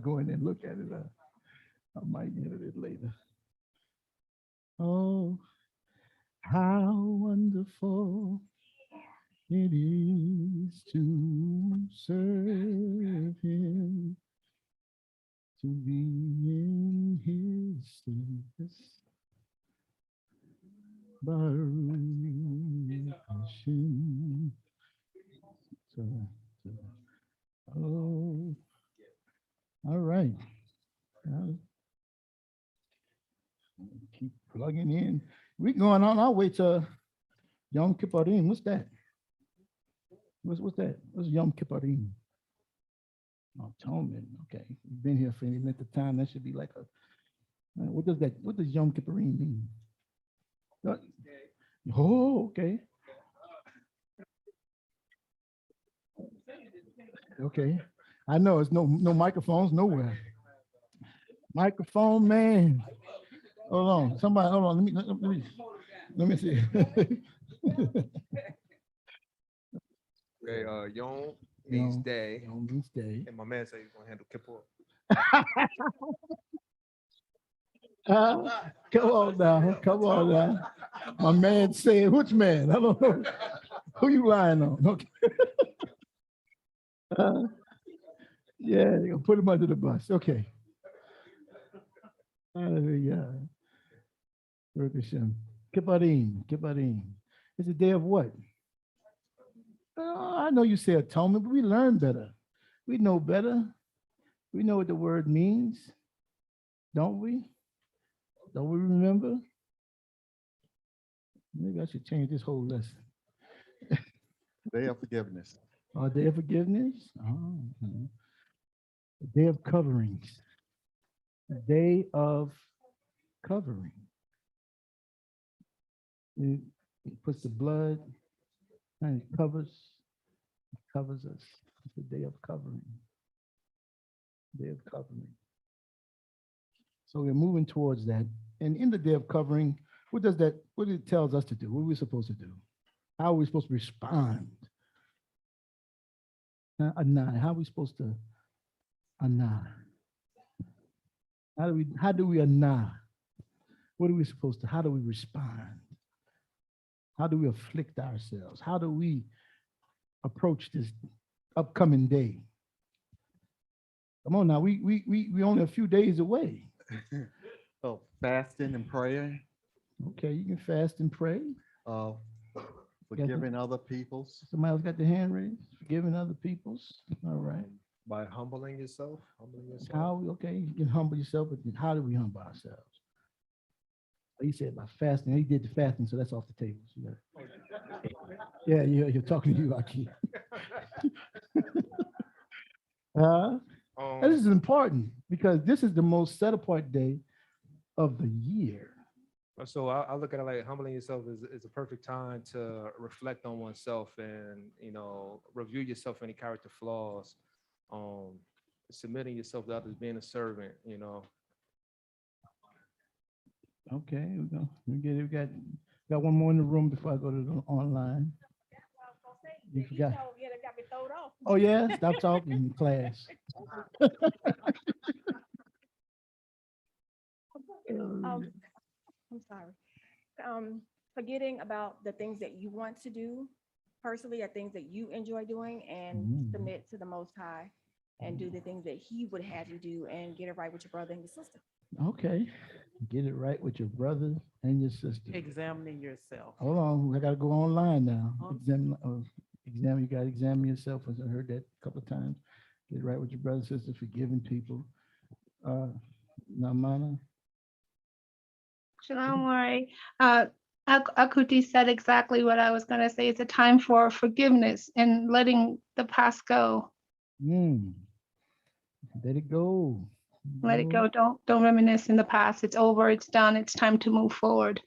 Go in and look at it. I might get it later. Oh, how wonderful it is to serve him, to be in his service. Baruch Hashem. Oh, all right. Keep plugging in. We going on our way to Yom Kippurim. What's that? What's that? What's Yom Kippurim? Atonement. Okay, you've been here for any length of time. That should be like a. What does that? What does Yom Kippurim mean? Oh, okay. Okay. I know it's no microphones nowhere. Microphone man. Hold on. Somebody, hold on. Let me see. Okay, Yom means day. Yom means day. And my man said he's gonna handle Kippur. Come on now. Come on now. My man said, which man? I don't know. Who you lying on? Okay. Yeah, you're gonna put him under the bus. Okay. Hallelujah. Kippurim. It's a day of what? I know you say atonement, but we learn better. We know better. We know what the word means, don't we? Don't we remember? Maybe I should change this whole lesson. Day of forgiveness. Oh, day of forgiveness? Oh, a day of coverings. A day of covering. It puts the blood and it covers us. It's a day of covering. Day of covering. So we're moving towards that. And in the day of covering, what it tells us to do? What are we supposed to do? How are we supposed to respond? How are we supposed to anah? How do we anah? What are we supposed to, how do we respond? How do we afflict ourselves? How do we approach this upcoming day? Come on now, we only a few days away. So fasting and praying, Okay, you can fast and pray. forgiving other people's. Somebody else got their hand raised? Forgiving other people's. All right. By humbling yourself. Okay, you can humble yourself, but then how do we humble ourselves? He said by fasting. He did the fasting, so that's off the table. So yeah, you're talking to you, Aki. This is important because this is the most set apart day of the year. So I look at it like humbling yourself is a perfect time to reflect on oneself and, review yourself, any character flaws, submitting yourself to others, being a servant, Okay, we get it. We got one more in the room before I go to the online. You forgot. Oh yeah, stop talking in class. I'm sorry. Forgetting about the things that you want to do personally, or things that you enjoy doing, and submit to the Most High and do the things that He would have you do and get it right with your brother and your sister. Okay, get it right with your brother and your sister. Examining yourself. Hold on, I gotta go online now. You gotta examine yourself. As I heard that a couple of times. Get it right with your brother and sister, forgiving people. Namana. Shalom, Mari. Akuti said exactly what I was going to say. It's a time for forgiveness and letting the past go. Let it go. Let it go. Don't reminisce in the past. It's over. It's done. It's time to move forward.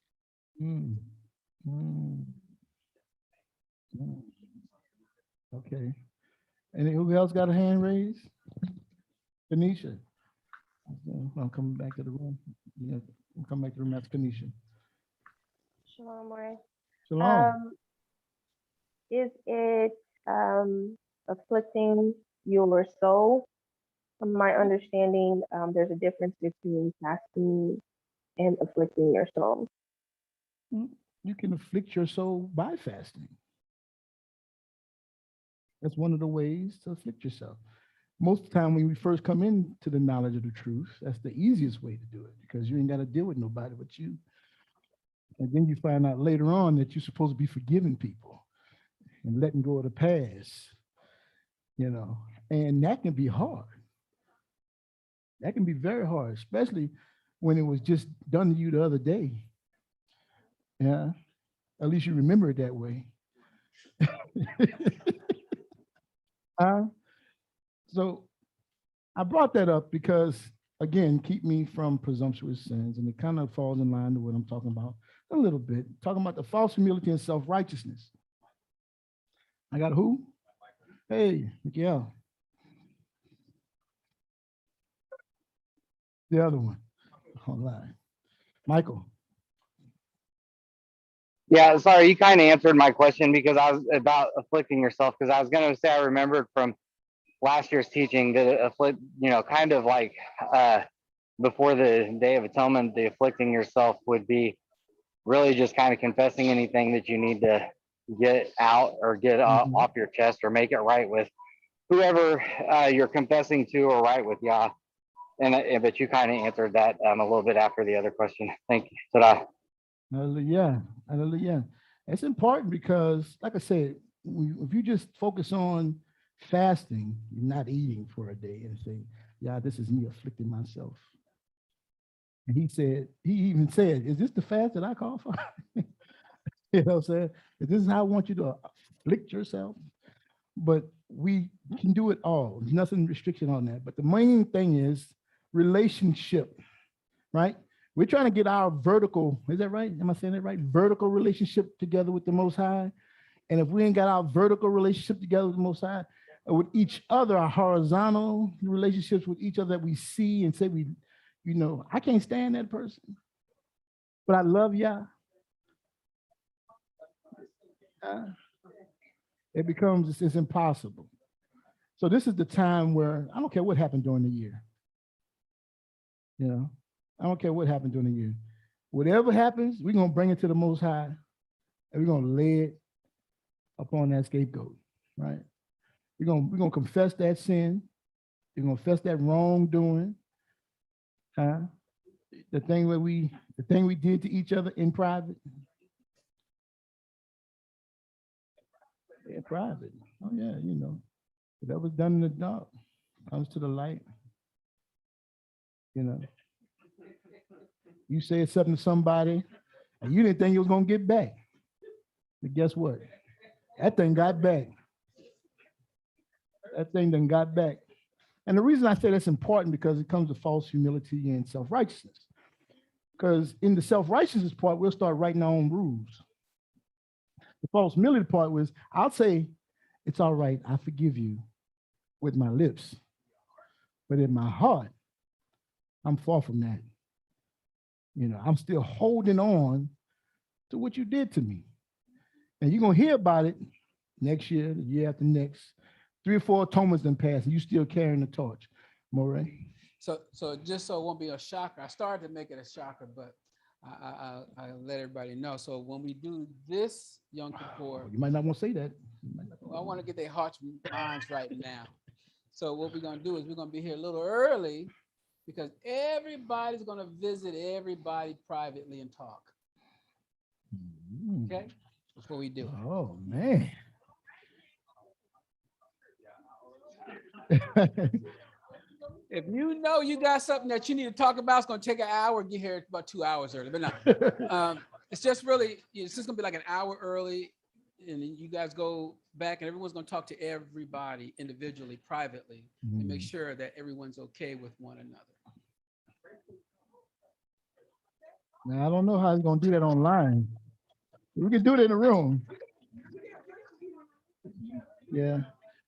Okay. And who else got a hand raised? Kanisha. I'm coming back to the room. Yeah, I'm coming back to the room. That's Kanisha. Shalom, Mori. Shalom. Is it afflicting your soul From my understanding, there's a difference between fasting and afflicting your soul. You can afflict your soul by fasting. That's one of the ways to afflict yourself. Most of the time when we first come into the knowledge of the truth, that's the easiest way to do it because you ain't got to deal with nobody but you. And then you find out later on that you're supposed to be forgiving people and letting go of the past, you know, and that can be hard. That can be very hard, especially when it was just done to you the other day. Yeah, at least you remember it that way. So I brought that up because, again, keep me from presumptuous sins, and it kind of falls in line with what I'm talking about a little bit, talking about the false humility and self-righteousness. I got who? Hey, Miguel. The other one. Online. Michael. Yeah, sorry, you kind of answered my question because I was about afflicting yourself, because I was going to say I remembered from last year's teaching that afflict, you know, kind of like before the Day of Atonement, the afflicting yourself would be really just kind of confessing anything that you need to get out or get off your chest or make it right with whoever you're confessing to or right with Yah. But you kind of answered that a little bit after the other question. Thank you. Ta-da. Hallelujah. Hallelujah. It's important because, like I said, if you just focus on fasting, you're not eating for a day and say, yeah, this is me afflicting myself. And he even said, is this the fast that I call for? You know what I'm saying? Is this how I want you to afflict yourself? But we can do it all. There's nothing restriction on that. But the main thing is relationship, right? We're trying to get our vertical, is that right? Am I saying that right? Vertical relationship together with the Most High. And if we ain't got our vertical relationship together with the Most High, with each other, our horizontal relationships with each other that we see and say you know, I can't stand that person, but I love Yah. It becomes, it's impossible. So this is the time where I don't care what happened during the year. You know, I don't care what happened during the year. Whatever happens, we're going to bring it to the Most High and we're going to lay it upon that scapegoat, right? We're going to confess that sin. We're going to confess that wrongdoing. The thing we did to each other in private. In private. Oh yeah, you know. That was done in the dark. Comes to the light. You know. You said something to somebody and you didn't think you was gonna get back. But guess what? That thing got back. That thing done got back. And the reason I say that's important because it comes to false humility and self-righteousness. Because in the self-righteousness part, we'll start writing our own rules. The false humility part was, I'll say, it's all right, I forgive you with my lips. But in my heart, I'm far from that. You know, I'm still holding on to what you did to me. And you're going to hear about it next year, the year after next. 3 or 4 atonements done passed, and you still carrying the torch, Moray. So just so it won't be a shocker, I started to make it a shocker, but I let everybody know. So when we do this Yom Kippur, You might not want to say that. well, I want to get their hearts and minds right now. So what we're going to do is we're going to be here a little early because everybody's going to visit everybody privately and talk. Okay? Before we do. Oh, man. If you know you got something that you need to talk about, it's going to take an hour. Get here about 2 hours early. But no, it's just really, it's just going to be like an hour early. And then you guys go back and everyone's going to talk to everybody individually, privately, and make sure that everyone's okay with one another. Now, I don't know how he's going to do that online. We can do it in the room. Yeah,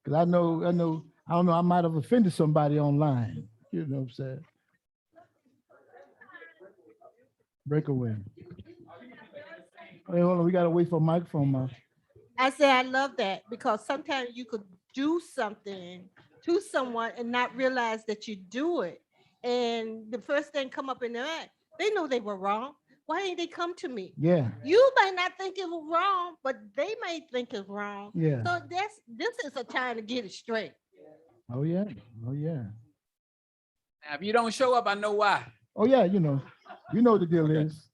because I don't know, I might have offended somebody online. You know what I'm saying? Breakaway. Hey, hold on, we got to wait for a microphone. I say I love that because sometimes you could do something to someone and not realize that you do it. And the first thing come up in their mind, they know they were wrong. Why didn't they come to me? Yeah, You might not think it was wrong, but they might think it's wrong. yeah. So this is a time to get it straight. Oh, yeah. Oh, yeah. Now, if you don't show up, I know why. Oh, yeah, you know what the deal Okay. is.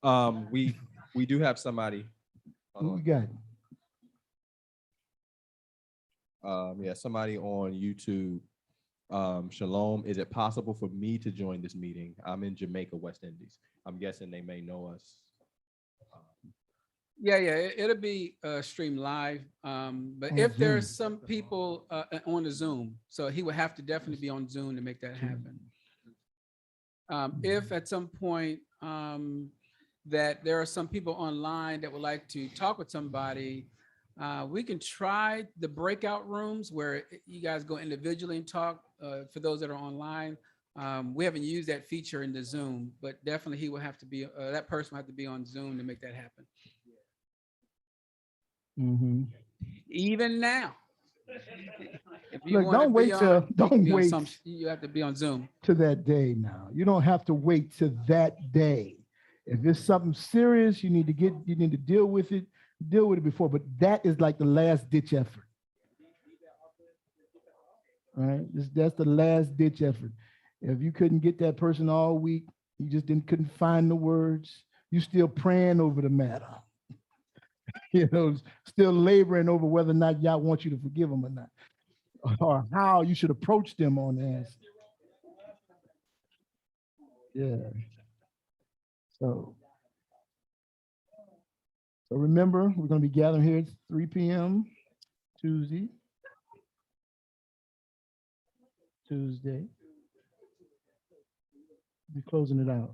We do have somebody. Hold Who we on. got? Yeah, somebody on YouTube. Shalom. Is it possible for me to join this meeting? I'm in Jamaica, West Indies. I'm guessing they may know us. Yeah, it'll be streamed live. But On if there's Zoom. some people on the Zoom, so he would have to definitely be on Zoom to make that happen. If at some point that there are some people online that would like to talk with somebody, we can try the breakout rooms where you guys go individually and talk. For those that are online, we haven't used that feature in the Zoom, but definitely he will have to be, that person will have to be on Zoom to make that happen. Mm-hmm. Even now. If you Look, wanna don't be wait till, on, you can don't be on wait some- you have to be on Zoom. to that day now. You don't have to wait to that day. If it's something serious, you need to deal with it before, but that is like the last ditch effort. All right, that's the last ditch effort. If you couldn't get that person all week, you just couldn't find the words, you still praying over the matter. You know, still laboring over whether or not y'all want you to forgive them or not, or how you should approach them on this. Yeah. So remember, we're going to be gathering here at 3 p.m. Tuesday. We're closing it out.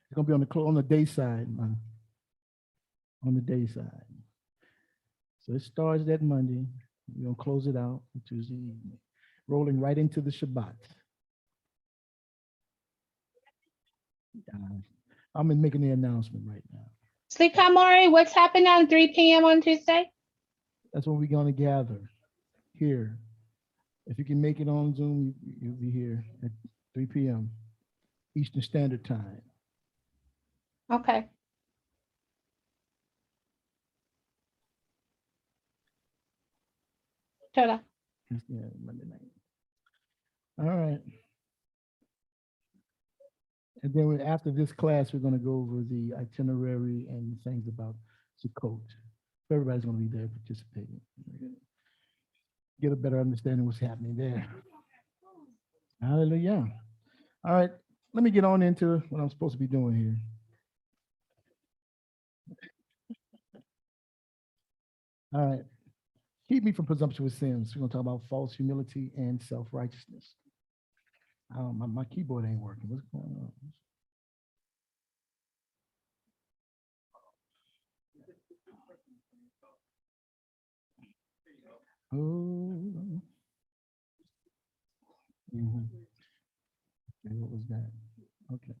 It's going to be on the day side, man. On the day side. So it starts that Monday. We're going to close it out on Tuesday evening, rolling right into the Shabbat. I'm making the announcement right now. Slika Mori, what's happening on 3 p.m. on Tuesday? That's when we're going to gather here. If you can make it on Zoom, you'll be here at 3 p.m. Eastern Standard Time. Okay. Toda. Yeah, Monday night. All right. And then after this class, we're going to go over the itinerary and things about Sukkot. So everybody's going to be there participating. Get a better understanding of what's happening there. Hallelujah. All right. Let me get on into what I'm supposed to be doing here. All right. Keep me from presumptuous sins. We're going to talk about false humility and self-righteousness. My keyboard ain't working. What's going on? Oh. Mhm. Okay, what was that? Okay.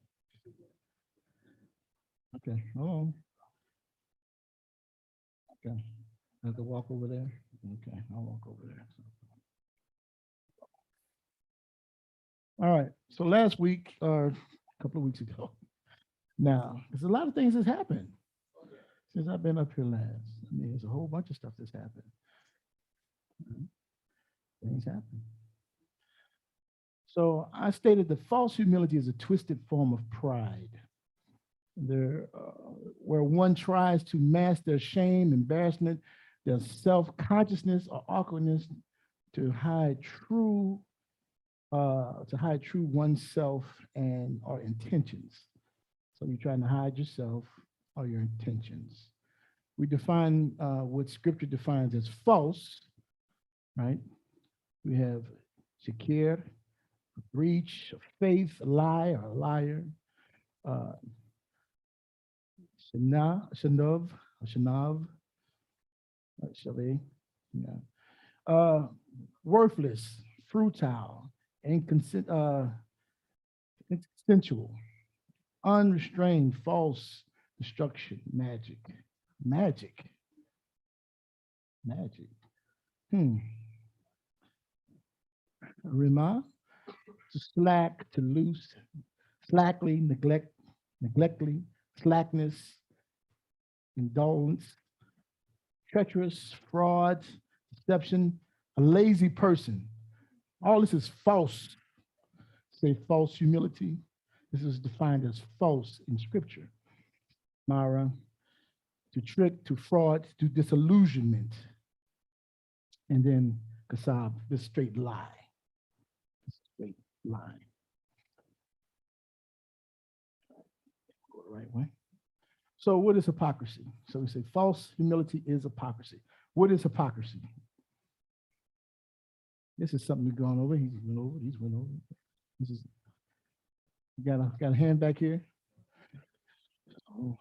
Okay, hold on. Okay, I have to walk over there. Okay, I'll walk over there. All right, so last week, or a couple of weeks ago, now, there's a lot of things that's happened since I've been up here last. I mean, there's a whole bunch of stuff that's happened. Things happen. So I stated that false humility is a twisted form of pride. Where one tries to mask their shame, embarrassment, their self-consciousness or awkwardness to hide true oneself and or intentions. So you're trying to hide yourself or your intentions. We define what scripture defines as false, right? We have shakir, a breach of faith, a lie or a liar. Shanav, worthless, futile, inconsensual, unrestrained, false, destruction, magic. Rima, to slack, to loose, slackly, neglectly, slackness, indolence, treacherous, fraud, deception, a lazy person. All this is false. Say false humility. This is defined as false in scripture. Mara, to trick, to fraud, to disillusionment. And then kasab, this straight lie. Straight lie. Go the right way. So what is hypocrisy? So we say false humility is hypocrisy. What is hypocrisy? This is something we've gone over. He's went over. This is, got a hand back here. Oh,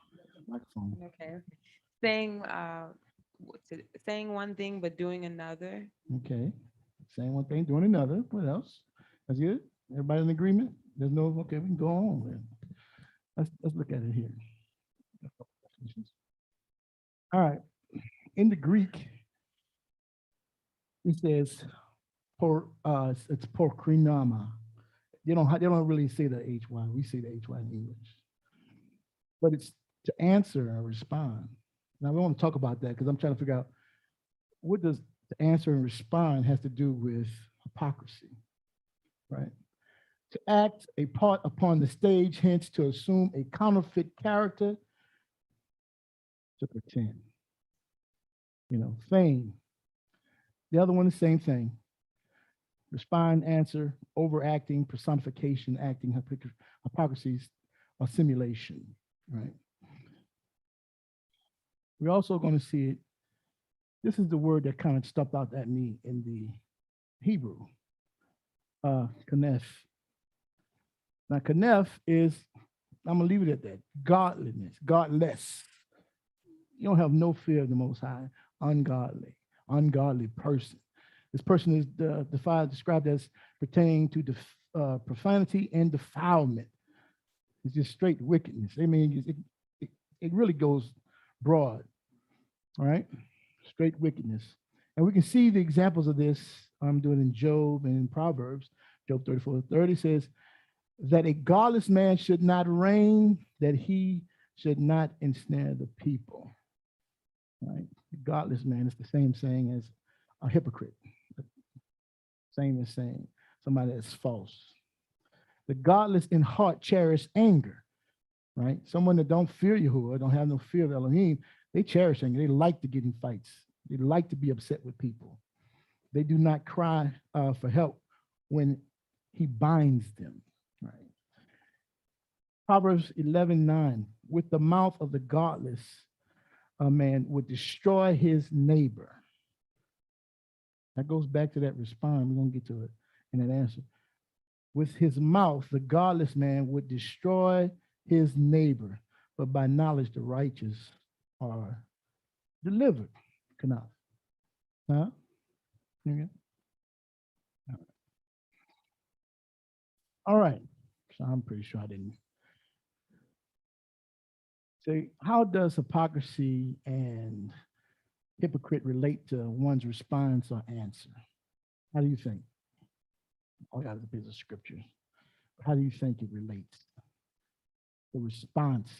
microphone. Okay. Saying one thing but doing another. Okay. Saying one thing, doing another. What else? That's good. Everybody in agreement? There's no, okay, we can go on then. Let's look at it here. All right. In the Greek, it says it's porkrinama. They don't really say the HY. We say the HY in English. But it's to answer or respond. Now we want to talk about that because I'm trying to figure out what does to answer and respond has to do with hypocrisy, right? To act a part upon the stage, hence to assume a counterfeit character, to pretend. Feign. The other one, the same thing. Respond, answer, overacting, personification, acting, hypocrisies, or simulation, right? We're also going to see it. This is the word that kind of stuck out at me in the Hebrew, kanef. Now, kanef is, I'm going to leave it at that, godliness, godless. You don't have no fear of the Most High, ungodly person. This person is described as pertaining to profanity and defilement. It's just straight wickedness. I mean, it really goes broad, all right? Straight wickedness. And we can see the examples of this. I'm doing in Job and in Proverbs. Job 34:30 says that a godless man should not reign, that he should not ensnare the people. Right? A godless man is the same saying as a hypocrite. Same as saying somebody that's false. The godless in heart cherish anger, right? Someone that don't fear Yahuah, don't have no fear of Elohim, they cherish anger. They like to get in fights. They like to be upset with people. They do not cry for help when he binds them, right? Proverbs 11:9, with the mouth of the godless, a man would destroy his neighbor. That goes back to that respond. We're going to get to it in that answer. With his mouth, the godless man would destroy his neighbor, but by knowledge, the righteous are delivered. Kanaf. Huh? Okay. All right. So I'm pretty sure I didn't. So how does hypocrisy and hypocrite relate to one's response or answer? How do you think? All got a piece of scripture. How do you think it relates? The response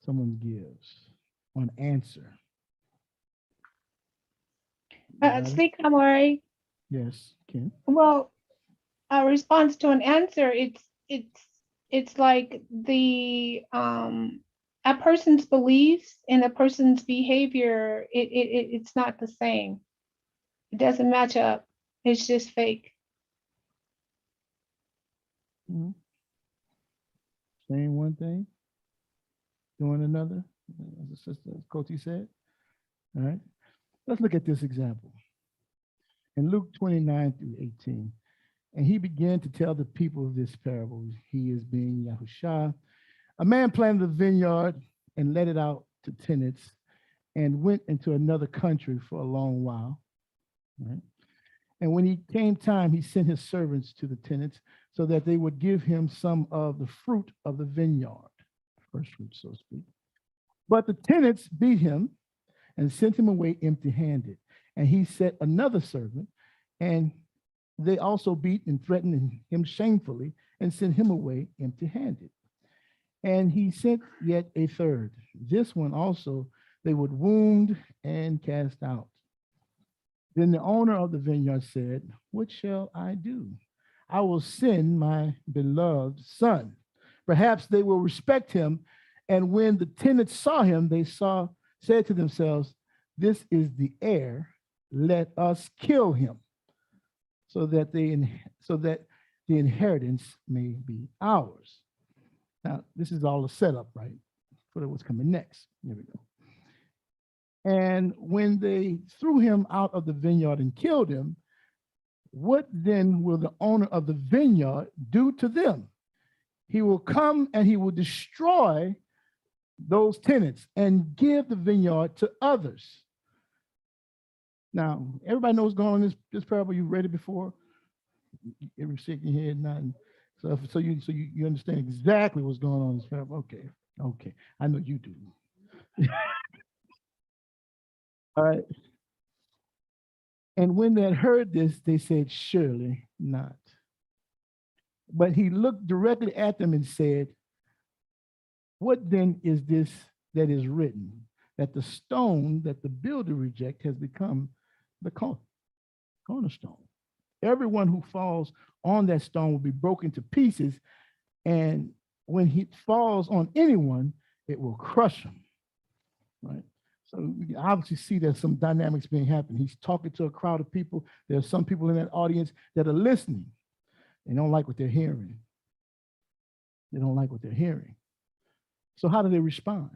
someone gives on answer. Speak, Amore. Yes, Ken. Well, a response to an answer, it's like the a person's beliefs and a person's behavior, it's not the same. It doesn't match up. It's just fake. Mm-hmm. Saying one thing, doing another, as the sister Koti said. All right. Let's look at this example. In Luke 29-18, and he began to tell the people of this parable. He is being Yahushua. A man planted a vineyard and let it out to tenants and went into another country for a long while. Right? And when he came time, he sent his servants to the tenants so that they would give him some of the fruit of the vineyard, first fruit, so to speak. But the tenants beat him and sent him away empty-handed. And he set another servant, and they also beat and threatened him shamefully and sent him away empty-handed. And he sent yet a third. This one also they would wound and cast out. Then the owner of the vineyard said, what shall I do? I will send my beloved son. Perhaps they will respect him. And when the tenants saw him, they said to themselves, this is the heir. Let us kill him so that the inheritance may be ours. Now, this is all a setup, right, for what's coming next. Here we go. And when they threw him out of the vineyard and killed him, what then will the owner of the vineyard do to them? He will come and he will destroy those tenants and give the vineyard to others. Now, everybody knows what's going on in this parable. You read it before. Every shaking your head, nothing. So you understand exactly what's going on in this parable. Okay. I know you do. All right. And when they had heard this, they said, surely not. But he looked directly at them and said, what then is this that is written? That the stone that the builder reject has become the cornerstone. Everyone who falls on that stone will be broken to pieces. And when he falls on anyone, it will crush him. Right? So we can obviously see there's some dynamics being happening. He's talking to a crowd of people. There are some people in that audience that are listening. They don't like what they're hearing. They don't like what they're hearing. So how do they respond?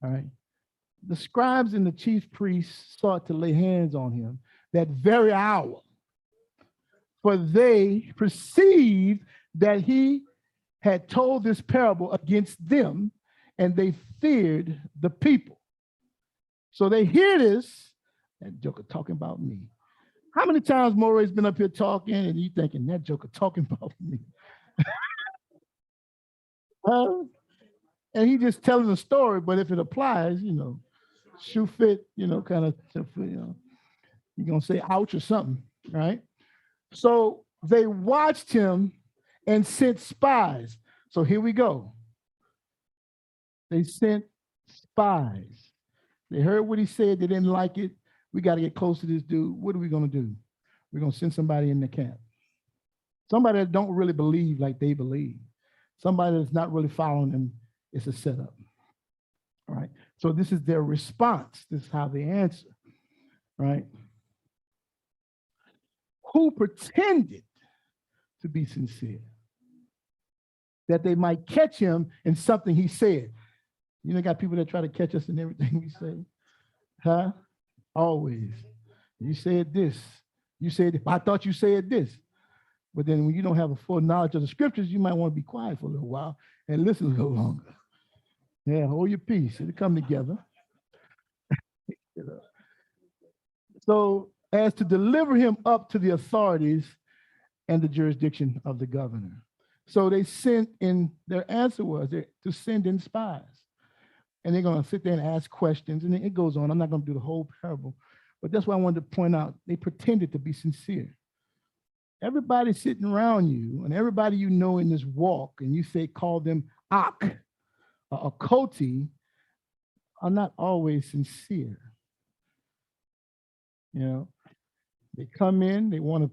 All right. The scribes and the chief priests sought to lay hands on him that very hour, for they perceived that he had told this parable against them, and they feared the people. So they hear this, that joker talking about me. How many times Moray's been up here talking and you thinking that joker talking about me? And he just telling a story, but if it applies, shoe fit, kind of, you're going to say ouch or something, right? So they watched him and sent spies. So here we go. They sent spies. They heard what he said. They didn't like it. We got to get close to this dude. What are we going to do? We're going to send somebody in the camp. Somebody that don't really believe like they believe. Somebody that's not really following them. It's a setup. All right. So this is their response. This is how they answer. Right. Who pretended to be sincere, that they might catch him in something he said. Got people that try to catch us in everything we say. Huh? Always. You said this. You said, I thought you said this. But then when you don't have a full knowledge of the scriptures, you might want to be quiet for a little while and listen a little longer. Yeah, hold your peace. It'll come together. So as to deliver him up to the authorities and the jurisdiction of the governor. So they sent in, their answer was to send in spies. And they're going to sit there and ask questions. And it goes on. I'm not going to do the whole parable. But that's why I wanted to point out, they pretended to be sincere. Everybody sitting around you and everybody you know in this walk, and you say, call them Ak or Koti, are not always sincere. They come in, they want to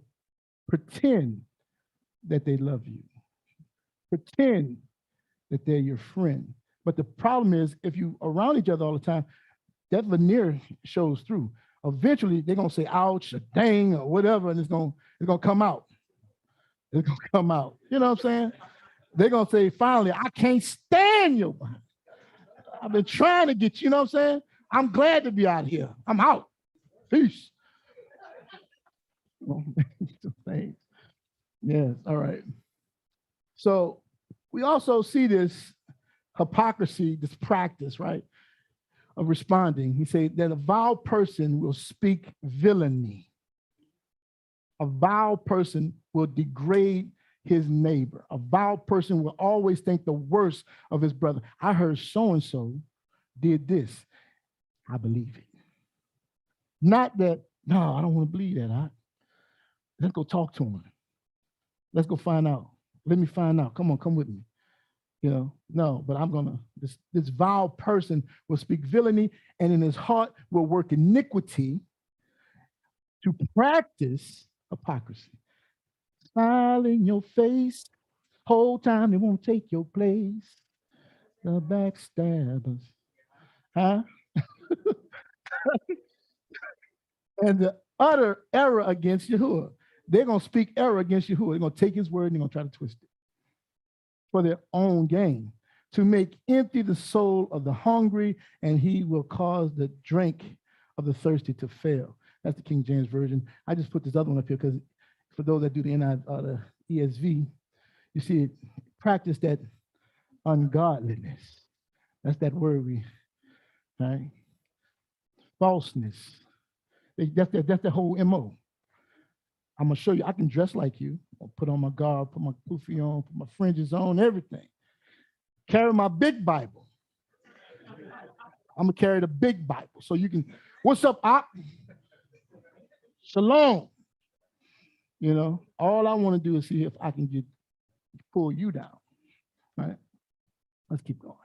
pretend that they love you, pretend that they're your friend. But the problem is, if you around each other all the time, that veneer shows through. Eventually, they're gonna say ouch or dang or whatever, and it's gonna come out. It's gonna come out. You know what I'm saying? They're gonna say, finally, I can't stand you. I've been trying to get you know what I'm saying? I'm glad to be out here. I'm out. Peace. Thanks. Yes, all right. So we also see this hypocrisy, this practice, right, of responding. He said that a vile person will speak villainy. A vile person will degrade his neighbor. A vile person will always think the worst of his brother. I heard so-and-so did this. I believe it. Not that, no, I don't want to believe that. Let's go talk to him. Let's go find out. Let me find out. Come on, come with me. You know, no, but I'm gonna, this vile person will speak villainy, and in his heart will work iniquity to practice hypocrisy. Smile in your face, whole time they won't take your place. The backstabbers, huh? And the utter error against Yahuah. They're gonna speak error against Yahuah. They're gonna take his word and they're gonna try to twist it for their own gain, to make empty the soul of the hungry, and he will cause the drink of the thirsty to fail. That's the King James Version. I just put this other one up here because for those that do the the ESV, you see it, practice that ungodliness. That's that word right? Falseness. That's the whole MO. I'm gonna show you, I can dress like you. I'll put on my garb, put my kufi on, put my fringes on, everything. Carry my big Bible. I'm gonna carry the big Bible. So you can, what's up, Op? Shalom. You know, all I want to do is see if I can pull you down. Right? Let's keep going.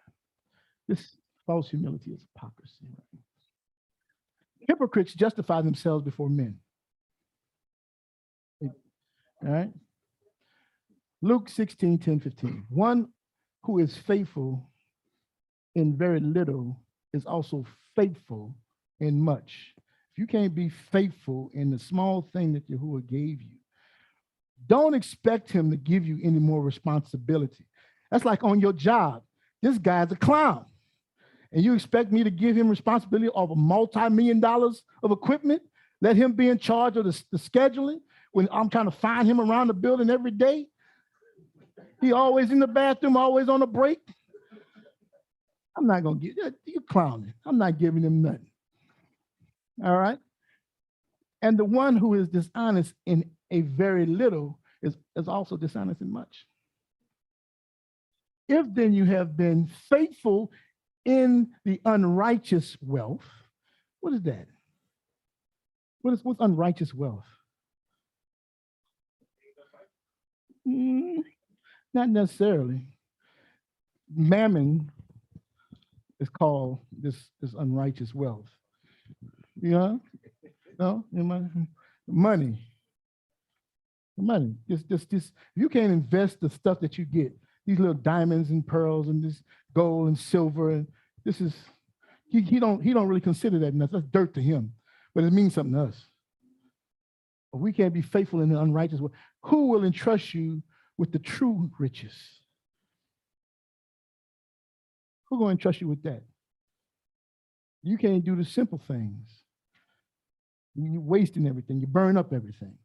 This false humility is hypocrisy. Right? Hypocrites justify themselves before men. All right. Luke 16, 10, 15. One who is faithful in very little is also faithful in much. If you can't be faithful in the small thing that Yahuah gave you, don't expect him to give you any more responsibility. That's like on your job. This guy's a clown. And you expect me to give him responsibility of a multi-million dollars of equipment? Let him be in charge of the scheduling when I'm trying to find him around the building every day? He always in the bathroom, always on a break. I'm not going to give you clowning. I'm not giving him nothing. All right. And the one who is dishonest in a very little is also dishonest in much. If then you have been faithful in the unrighteous wealth, what is that? What's unrighteous wealth? Not necessarily. Mammon is called this unrighteous wealth. You know? No? Money. This, you can't invest the stuff that you get, these little diamonds and pearls and this gold and silver, and this is, he don't really consider that enough. That's dirt to him, but it means something to us. But we can't be faithful in the unrighteous way. Who will entrust you with the true riches? Who's going to entrust you with that? You can't do the simple things. You're wasting everything. You burn up everything.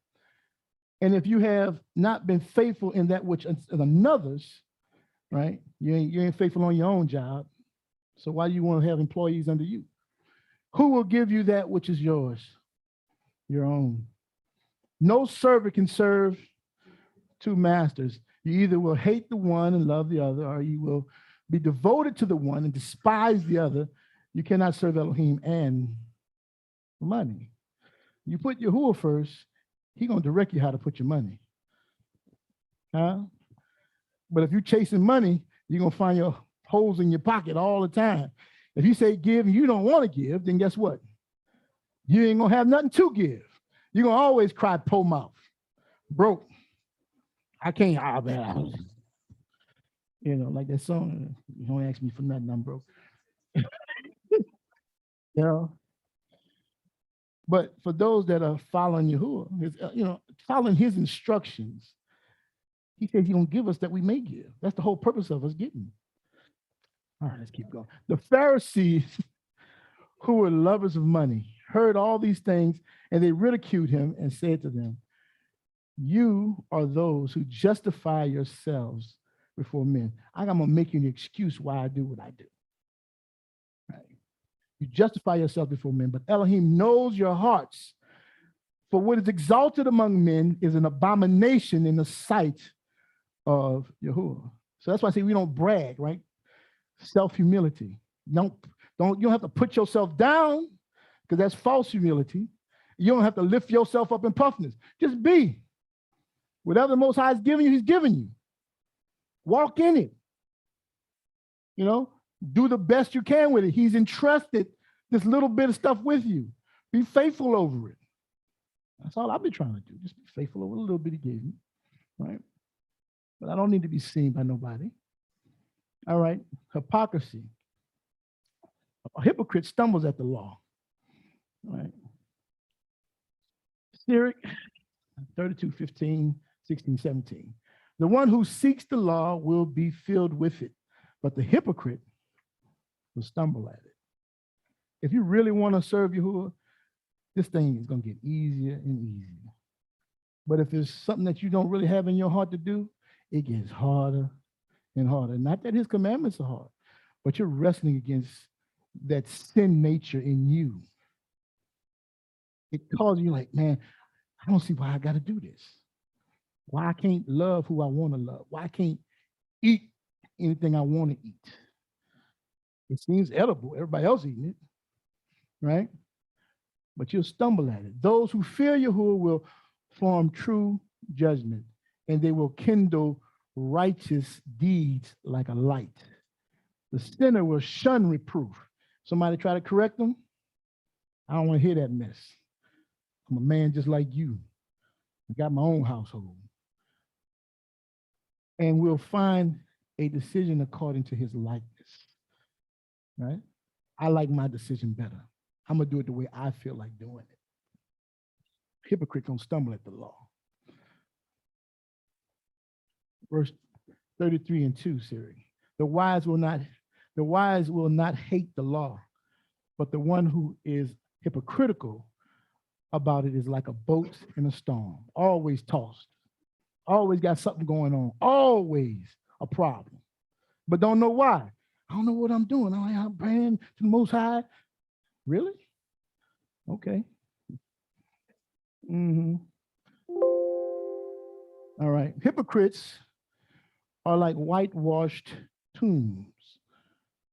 And if you have not been faithful in that which is another's, right? You ain't faithful on your own job. So why do you want to have employees under you? Who will give you that which is yours? Your own. No servant can serve two masters. You either will hate the one and love the other, or you will be devoted to the one and despise the other. You cannot serve Elohim and money. You put Yahuah first, he's going to direct you how to put your money. Huh? But if you're chasing money, you're going to find your holes in your pocket all the time. If you say give and you don't want to give, then guess what? You ain't going to have nothing to give. You're going to always cry po mouth. Broke. I can't have that. You know, like that song, you don't ask me for nothing, I'm broke. You know? But for those that are following Yahuah, following his instructions, he says he's going to give us that we may give. That's the whole purpose of us getting. All right, let's keep going. The Pharisees, who were lovers of money, heard all these things, and they ridiculed him and said to them, you are those who justify yourselves before men. I'm going to make you an excuse why I do what I do. Right? You justify yourself before men, but Elohim knows your hearts. For what is exalted among men is an abomination in the sight of Yahuah. So that's why I say we don't brag, right? Self-humility. You don't have to put yourself down, because that's false humility. You don't have to lift yourself up in puffiness. Just be. Whatever the Most High is giving you, he's giving you. Walk in it. You know, do the best you can with it. He's entrusted this little bit of stuff with you. Be faithful over it. That's all I've been trying to do. Just be faithful over the little bit he gave me, right? But I don't need to be seen by nobody. All right, hypocrisy. A hypocrite stumbles at the law. All right. Sirach 32, 15, 16, 17. The one who seeks the law will be filled with it, but the hypocrite will stumble at it. If you really want to serve Yahuah, this thing is going to get easier and easier. But if it's something that you don't really have in your heart to do, it gets harder and harder. Not that his commandments are hard, but you're wrestling against that sin nature in you. It causes you like, man, I don't see why I got to do this. Why I can't love who I want to love. Why I can't eat anything I want to eat. It seems edible. Everybody else eating it, right? But you'll stumble at it. Those who fear Yahuah will form true judgment, and they will kindle righteous deeds like a light. The sinner will shun reproof. Somebody try to correct them? I don't want to hear that mess. I'm a man just like you. I got my own household. And we'll find a decision according to his likeness, right? I like my decision better. I'm going to do it the way I feel like doing it. Hypocrite gonna stumble at the law. Verse 33 and 2, Siri. The wise will not hate the law, but the one who is hypocritical about it is like a boat in a storm, always tossed, always got something going on, always a problem, but don't know why. I don't know what I'm doing. I'm praying to the Most High. Really? Okay. All right. Hypocrites are like whitewashed tombs.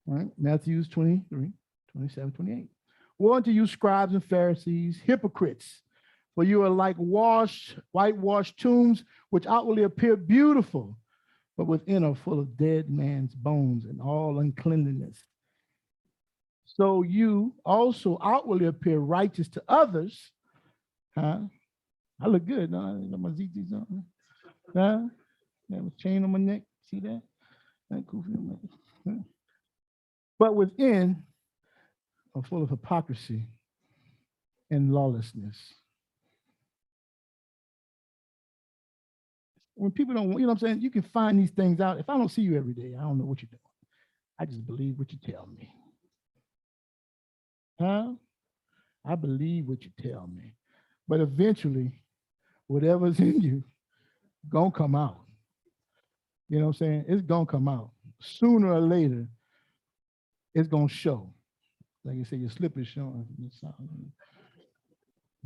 All right. Matthew 23, 27, 28. Woe unto you, scribes and Pharisees, hypocrites, for you are like whitewashed tombs, which outwardly appear beautiful, but within are full of dead man's bones and all uncleanliness. So you also outwardly appear righteous to others. Huh? I look good. No, I got my ZTs on. Huh? I have a chain on my neck. See that? But within are full of hypocrisy and lawlessness. When people don't, you know what I'm saying? You can find these things out. If I don't see you every day, I don't know what you're doing. I just believe what you tell me. Huh? I believe what you tell me. But eventually, whatever's in you, gonna come out. You know what I'm saying? It's gonna come out. Sooner or later, it's gonna show. Like you say, your slip is showing. Your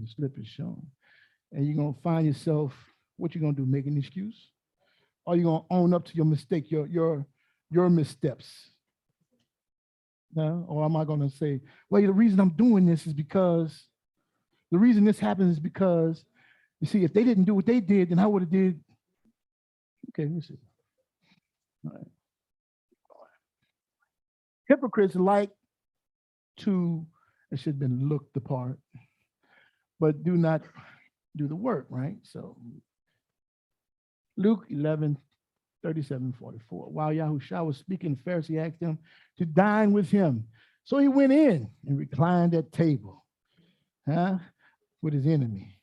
slip is showing. And you're gonna find yourself, what you gonna do, make an excuse? Or you gonna own up to your mistake, your missteps? Or am I gonna say, well, the reason I'm doing this is because, the reason this happens is because, you see, if they didn't do what they did, then I would have did. Okay, let's see. All right. Hypocrites like to, it should have been look the part, but do not do the work, right? So Luke 11, 37, 44. While Yahushua was speaking, the Pharisee asked him to dine with him. So he went in and reclined at table, with his enemy.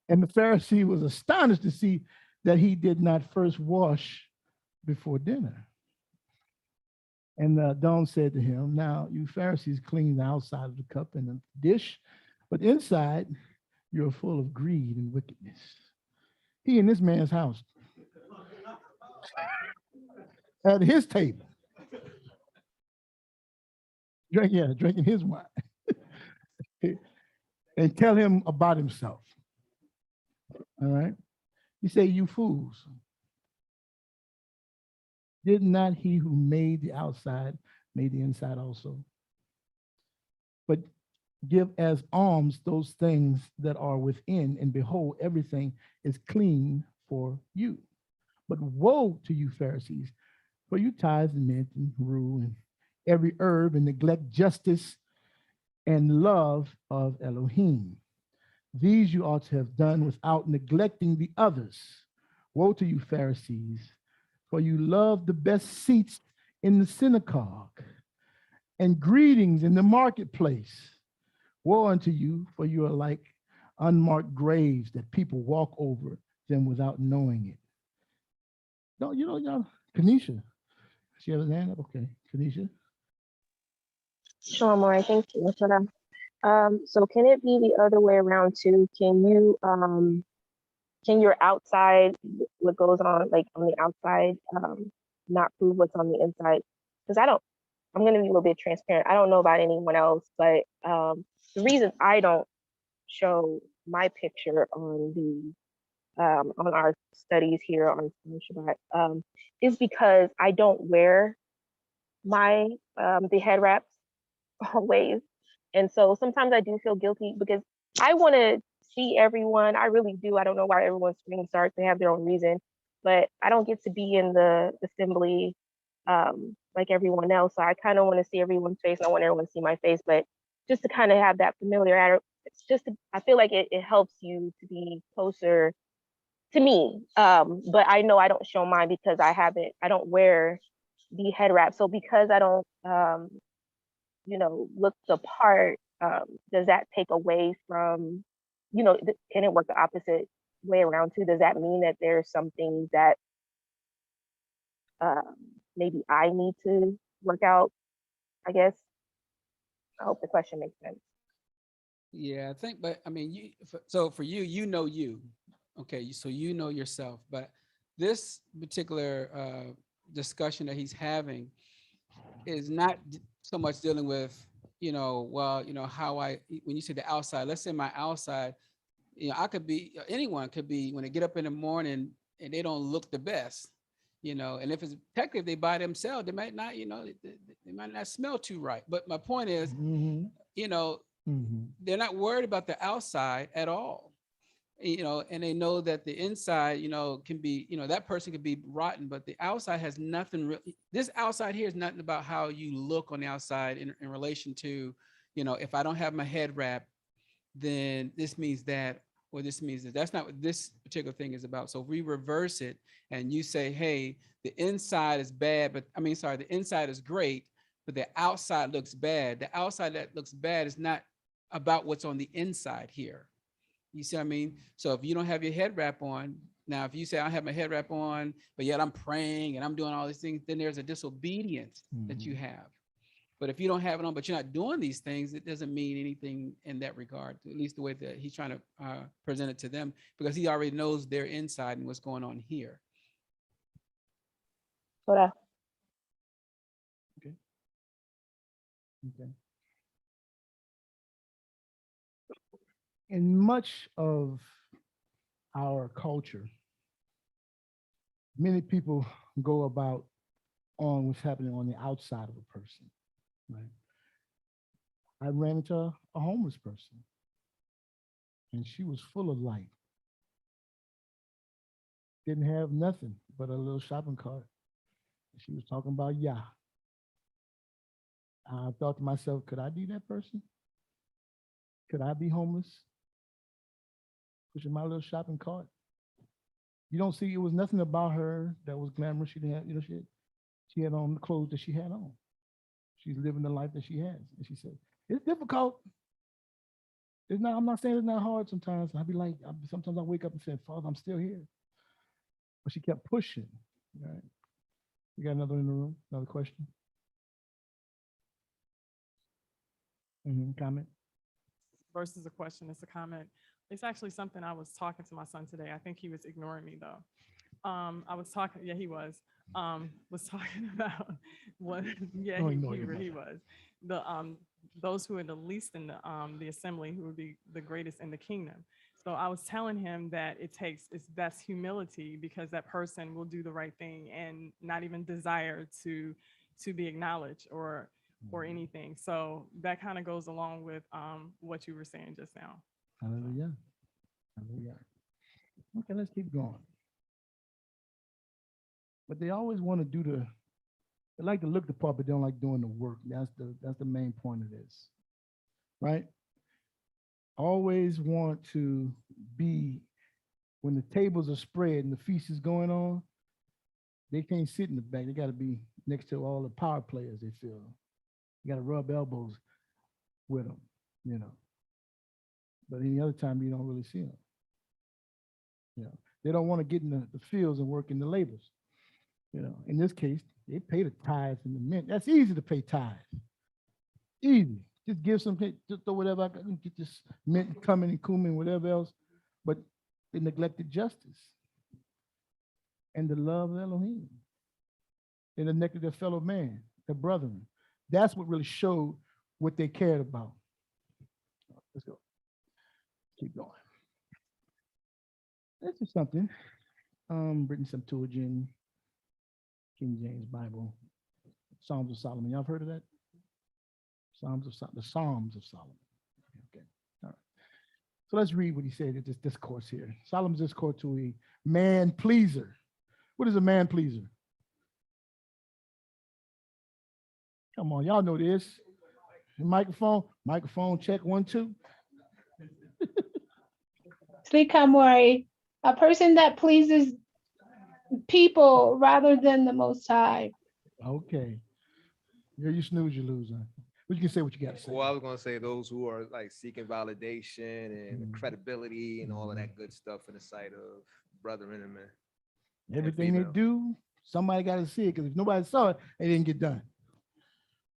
And the Pharisee was astonished to see that he did not first wash before dinner. And Don said to him, now you Pharisees clean the outside of the cup and the dish, but inside you're full of greed and wickedness. He in this man's house, at his table, drinking his wine. And tell him about himself. All right. He said, you fools. Did not he who made the outside made the inside also? But give as alms those things that are within, and behold, everything is clean for you. But woe to you, Pharisees, for you tithe and mint and rue and every herb and neglect justice and love of Elohim. These you ought to have done without neglecting the others. Woe to you, Pharisees, for you love the best seats in the synagogue and greetings in the marketplace. Woe unto you, for you are like unmarked graves that people walk over them without knowing it. No, y'all, Kanisha. She has a hand up? Okay, Kanisha. Sure, Maury, thank you. So can it be the other way around too? Can your outside, what goes on like on the outside, not prove what's on the inside? Because I'm gonna be a little bit transparent. I don't know about anyone else, but the reason I don't show my picture on our studies here on Shabbat is because I don't wear my the head wraps always. And so sometimes I do feel guilty because I want to see everyone. I really do. I don't know why everyone's screen starts. They have their own reason, but I don't get to be in the assembly like everyone else. So I kind of want to see everyone's face. I want everyone to see my face, but just to kind of have that familiarity, I feel like it helps you to be closer to me. But I know I don't show mine because I don't wear the head wrap. So because I don't, look the part, does that take away from, can it work the opposite way around too? Does that mean that there's something that maybe I need to work out, I guess? I hope the question makes sense. Yeah, I think, but I mean, so for you, you, okay, so you know yourself, but this particular discussion that he's having is not so much dealing with, how when you say the outside, let's say my outside, anyone could be, when they get up in the morning and they don't look the best, and if it's technically if they by themselves, they might not, they might not smell too right. But my point is, they're not worried about the outside at all, and they know that the inside, can be, that person could be rotten, but the outside has nothing really. This outside here is nothing about how you look on the outside in relation to, if I don't have my head wrapped, then this means that, or this means that. That's not what this particular thing is about. So if we reverse it and you say, hey, the inside is bad, the inside is great, but the outside looks bad. The outside that looks bad is not about what's on the inside here. You see what I mean? So if you don't have your head wrap on, now if you say I have my head wrap on, but yet I'm praying and I'm doing all these things, then there's a disobedience that you have. But if you don't have it on, but you're not doing these things, it doesn't mean anything in that regard, at least the way that he's trying to present it to them, because he already knows their inside and what's going on here. Okay. In much of our culture, many people go about on what's happening on the outside of a person, right? I ran into a homeless person, and she was full of light. Didn't have nothing but a little shopping cart. She was talking about Yah. I thought to myself, could I be that person? Could I be homeless? Pushing my little shopping cart. You don't see, it was nothing about her that was glamorous. She didn't have, she had on the clothes that she had on. She's living the life that she has. And she said, it's difficult. It's not, I'm not saying it's not hard sometimes. I'd be like, sometimes I wake up and say, Father, I'm still here. But she kept pushing, right? We got another in the room, another question? Comment? Versus a question, it's a comment. It's actually something I was talking to my son today. I think he was ignoring me though. I was talking, yeah, he was talking about what, yeah, he was. Those who are the least in the assembly, who would be the greatest in the kingdom. So I was telling him that that's humility, because that person will do the right thing and not even desire to be acknowledged or or anything. So that kind of goes along with what you were saying just now. Hallelujah. Hallelujah. Okay, let's keep going. But they always want to do they like to look the part, but they don't like doing the work. That's the main point of this, right? Always want to be, when the tables are spread and the feast is going on, they can't sit in the back. They got to be next to all the power players, they feel. You got to rub elbows with them, you know. But any other time, you don't really see them. You know, they don't want to get in the fields and work in the labors. You know, in this case, they pay the tithes and the mint. That's easy to pay tithes. Easy. Just give some, just throw whatever I can, get this mint, cumin and cumin, whatever else. But they neglected justice and the love of Elohim. They neglected their fellow man, their brethren. That's what really showed what they cared about. Let's go. Keep going. This is something. Written Septuagint, King James Bible, Psalms of Solomon. Y'all have heard of that? The Psalms of Solomon. Okay. All right. So let's read what he said in this discourse here. Solomon's discourse to a man pleaser. What is a man pleaser? Come on, y'all know this. Microphone check 1, 2. Slikamori, a person that pleases people rather than the Most High. Okay. Yeah, you snooze, you lose. Huh? But you can say what you got to say. Well, I was gonna say those who are like seeking validation and credibility and all of that good stuff in the sight of brethren and men. Everything they do, somebody got to see it, because if nobody saw it, it didn't get done.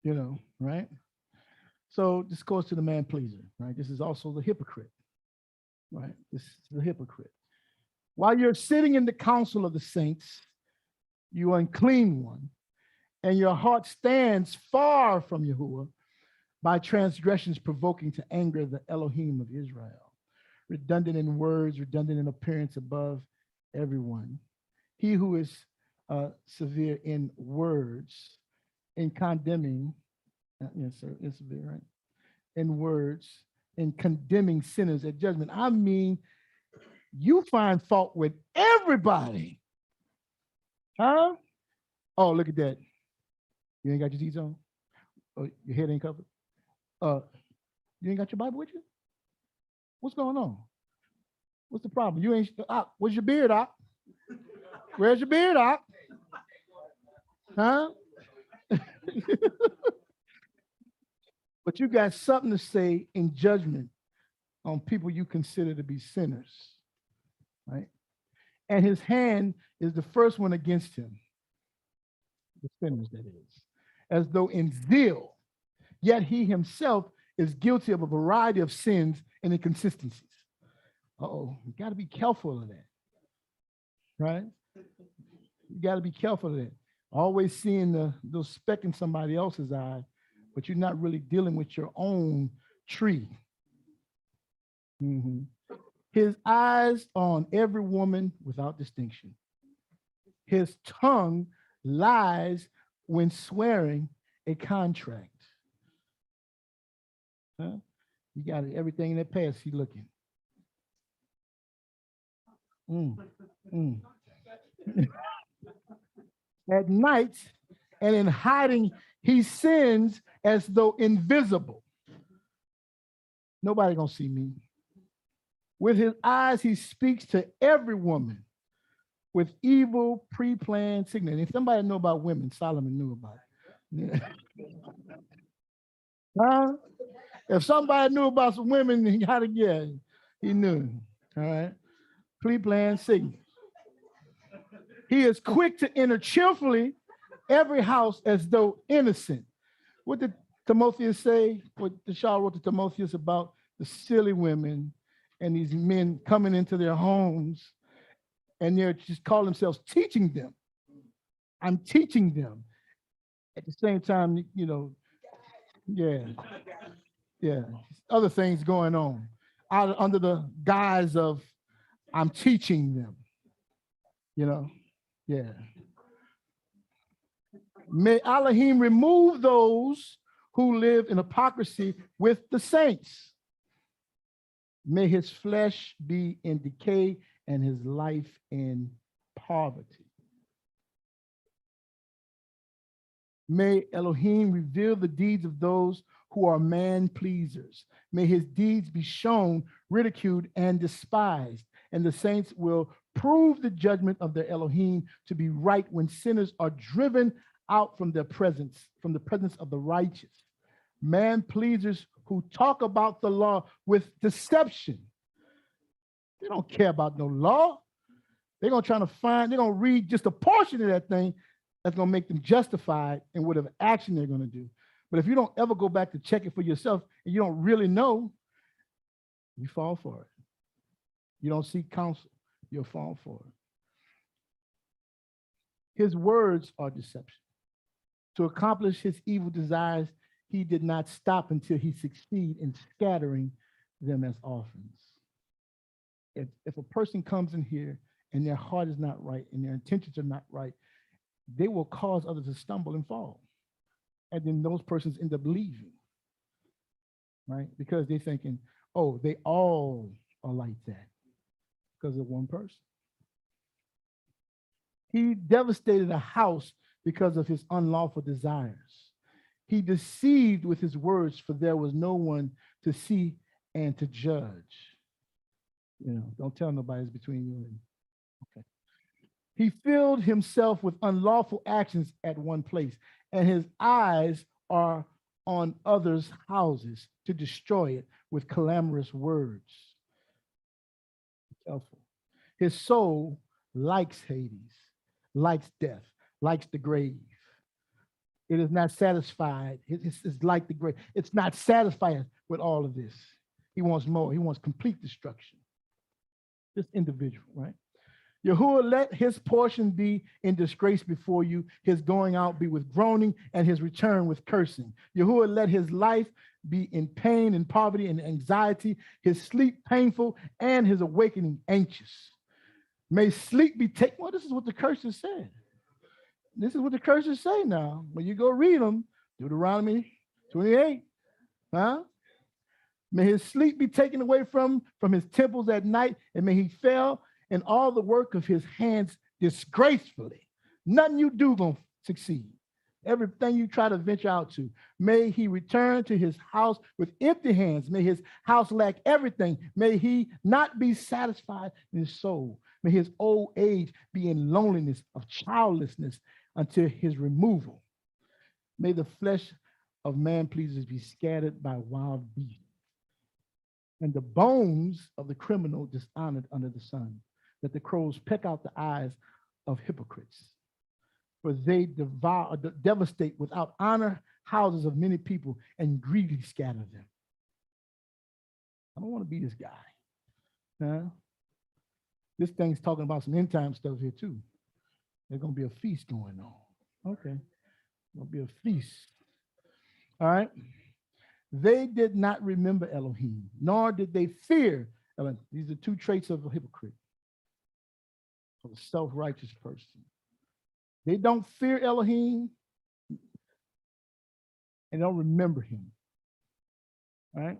You know, right? So this goes to the man pleaser, right? This is also the hypocrite, right? This is the hypocrite. While you're sitting in the council of the saints, you unclean one, and your heart stands far from Yahuah by transgressions provoking to anger the Elohim of Israel, redundant in words, redundant in appearance above everyone. He who is severe in words, in condemning, yes, sir, it's severe, right? In words, in condemning sinners at judgment. I mean, you find fault with everybody. Huh? Oh, look at that. You ain't got your teeth on? Oh, your head ain't covered? You ain't got your Bible with you? What's going on? What's the problem? You ain't, where's your beard, Op? Where's your beard, Op? Huh? But you got something to say in judgment on people you consider to be sinners, right? And his hand is the first one against him, the sinners, that is, as though in zeal, yet he himself is guilty of a variety of sins and inconsistencies. Uh-oh, you got to be careful of that, right? You got to be careful of that. Always seeing those speck in somebody else's eye, but you're not really dealing with your own tree. His eyes on every woman without distinction. His tongue lies when swearing a contract. Huh? You got everything in that past, he looking. At night and in hiding, he sins as though invisible. Nobody gonna see me. With his eyes, he speaks to every woman with evil pre-planned signal. If somebody know about women, Solomon knew about it. Huh? If somebody knew about some women, he knew. All right. Pre-planned signal. He is quick to enter cheerfully every house as though innocent. What did Timotheus say? What the Shah wrote to Timotheus about the silly women and these men coming into their homes, and they're just call themselves teaching them. I'm teaching them. At the same time, you know, other things going on under the guise of I'm teaching them. You know, May Elohim remove those who live in hypocrisy with the saints. May his flesh be in decay and his life in poverty. May Elohim reveal the deeds of those who are man pleasers. May his deeds be shown, ridiculed, and despised. And the saints will prove the judgment of their Elohim to be right when sinners are driven out from their presence, from the presence of the righteous. Man pleasers who talk about the law with deception. They don't care about no law. They're going to read just a portion of that thing that's going to make them justified in whatever action they're going to do. But if you don't ever go back to check it for yourself and you don't really know, you fall for it. You don't seek counsel, you'll fall for it. His words are deception. To accomplish his evil desires, he did not stop until he succeeded in scattering them as orphans. If a person comes in here and their heart is not right and their intentions are not right, they will cause others to stumble and fall. And then those persons end up leaving, right? Because they're thinking, oh, they all are like that because of one person. He devastated a house because of his unlawful desires. He deceived with his words, for there was no one to see and to judge. You know, don't tell nobody it's between you and, okay. He filled himself with unlawful actions at one place, and his eyes are on others' houses to destroy it with clamorous words. Careful. His soul likes Hades, likes death, likes the grave. It is not satisfied. It's like the grave. It's not satisfied with all of this. He wants more. He wants complete destruction. This individual, right? Yahuah, let his portion be in disgrace before you, his going out be with groaning, and his return with cursing. Yahuah, let his life be in pain and poverty and anxiety, his sleep painful, and his awakening anxious. May sleep be taken. Well, this is what the curses said. This is what the curses say now. When you go read them, Deuteronomy 28, huh? May his sleep be taken away from his temples at night, and may he fail in all the work of his hands disgracefully. Nothing you do gonna succeed. Everything you try to venture out to. May he return to his house with empty hands. May his house lack everything. May he not be satisfied in his soul. May his old age be in loneliness of childlessness until his removal. May the flesh of man pleasers be scattered by wild beasts, and the bones of the criminal dishonored under the sun, that the crows peck out the eyes of hypocrites. For they devour, devastate without honor houses of many people and greedily scatter them. I don't want to be this guy. Huh? This thing's talking about some end time stuff here too. There's going to be a feast going on. Okay. There'll be a feast. All right. They did not remember Elohim, nor did they fear Elohim. These are two traits of a hypocrite, of a self-righteous person. They don't fear Elohim and don't remember him. All right.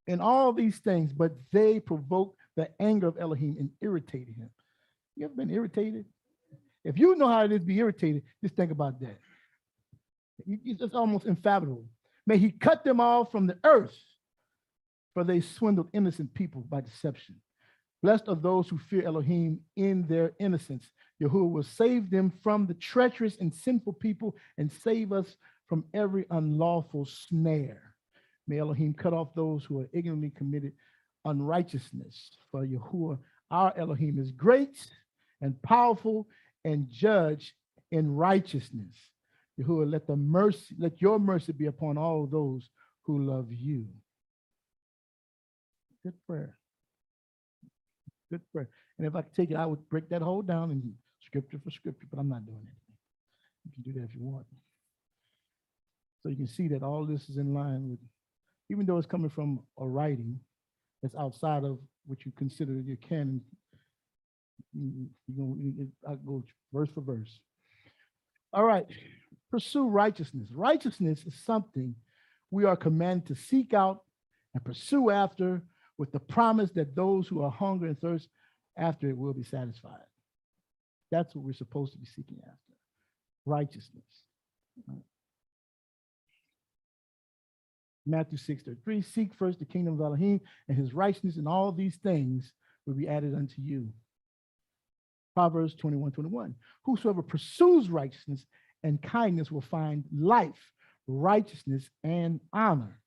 And all these things, but they provoke the anger of Elohim and irritated him. You ever been irritated? If you know how it is to be irritated, just think about that. It's almost unfathomable. May he cut them all from the earth, for they swindled innocent people by deception. Blessed are those who fear Elohim in their innocence. Yahuah will save them from the treacherous and sinful people and save us from every unlawful snare. May Elohim cut off those who are ignorantly committed unrighteousness. For Yahuah, our Elohim, is great and powerful and judge in righteousness. Yahuah, let your mercy be upon all those who love you. Good prayer. Good prayer. And if I could take it, I would break that whole down in scripture for scripture, but I'm not doing it. You can do that if you want. So you can see that all this is in line with, even though it's coming from a writing that's outside of what you consider your canon, I'll go verse for verse. All right. Pursue righteousness. Righteousness is something we are commanded to seek out and pursue after, with the promise that those who are hungry and thirst after it will be satisfied. That's what we're supposed to be seeking after. Righteousness. Matthew 6:33, seek first the kingdom of Elohim and his righteousness, and all these things will be added unto you. Proverbs 21:21, whosoever pursues righteousness and kindness will find life, righteousness, and honor.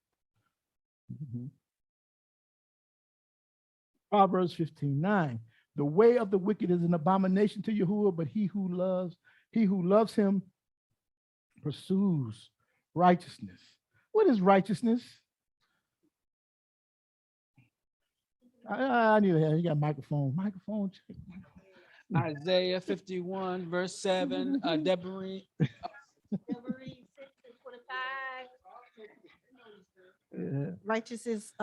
Proverbs 15:9, the way of the wicked is an abomination to Yahuah, but he who loves him pursues righteousness. What is righteousness? I need to have, you got a microphone. Microphone check. Isaiah 51, verse 7, Deborah. Righteous is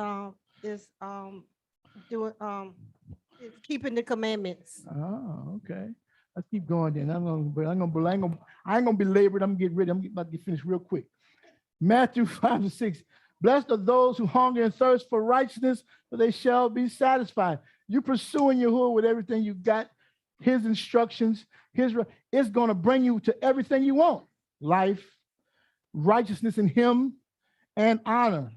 doing is keeping the commandments. Oh, okay. Let's keep going then. I ain't gonna be labored. I'm gonna get ready. I'm about to get finished real quick. Matthew 5:6. Blessed are those who hunger and thirst for righteousness, for they shall be satisfied. You pursuing Yahuah with everything you got, his instructions, it's going to bring you to everything you want. Life, righteousness in him, and honor.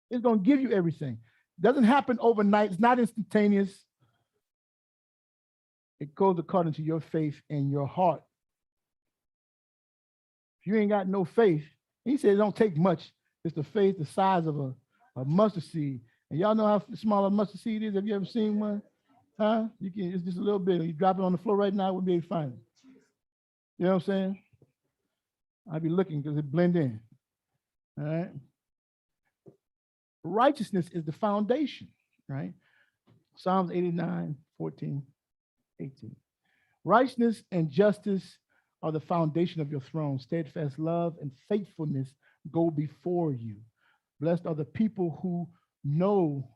It's going to give you everything. Doesn't happen overnight. It's not instantaneous. It goes according to your faith and your heart. If you ain't got no faith, he said it don't take much. It's the faith the size of a mustard seed. And y'all know how small a mustard seed is? Have you ever seen one? Huh? It's just a little bit. You drop it on the floor right now, I wouldn't be able to find it. You know what I'm saying? I'd be looking because it blend in. All right. Righteousness is the foundation, right? Psalms 89:14, 18. Righteousness and justice are the foundation of your throne. Steadfast love and faithfulness go before you. Blessed are the people who know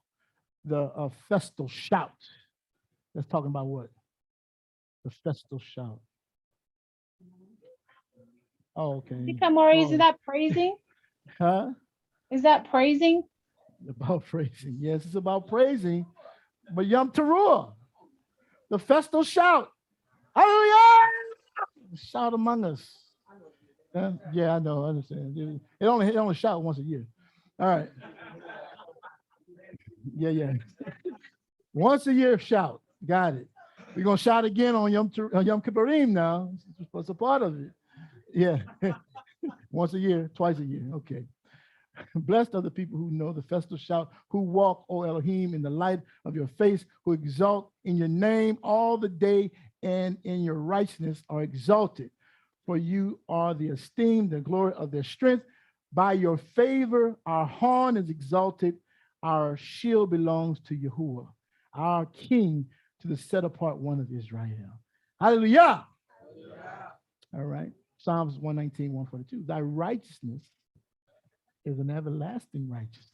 the festal shout. That's talking about what? The festal shout. Oh, okay. Kamari, is that praising? Huh? Is that praising? About praising. Yes, it's about praising. But Yom Teruah, the festal shout. Hallelujah! Shout among us. Yeah, I know. I understand. It only shout once a year. All right. Yeah. Once a year, shout. Got it. We're gonna shout again on Yom Kippurim now. It's a part of it. Yeah. Once a year, twice a year. Okay. Blessed are the people who know the festal shout, who walk, O Elohim, in the light of your face, who exalt in your name all the day, and in your righteousness are exalted. For you are the esteem, the glory of their strength. By your favor, our horn is exalted. Our shield belongs to Yahuah, our king, to the set apart one of Israel. Hallelujah. All right. Psalms 119, 142. Thy righteousness is an everlasting righteousness,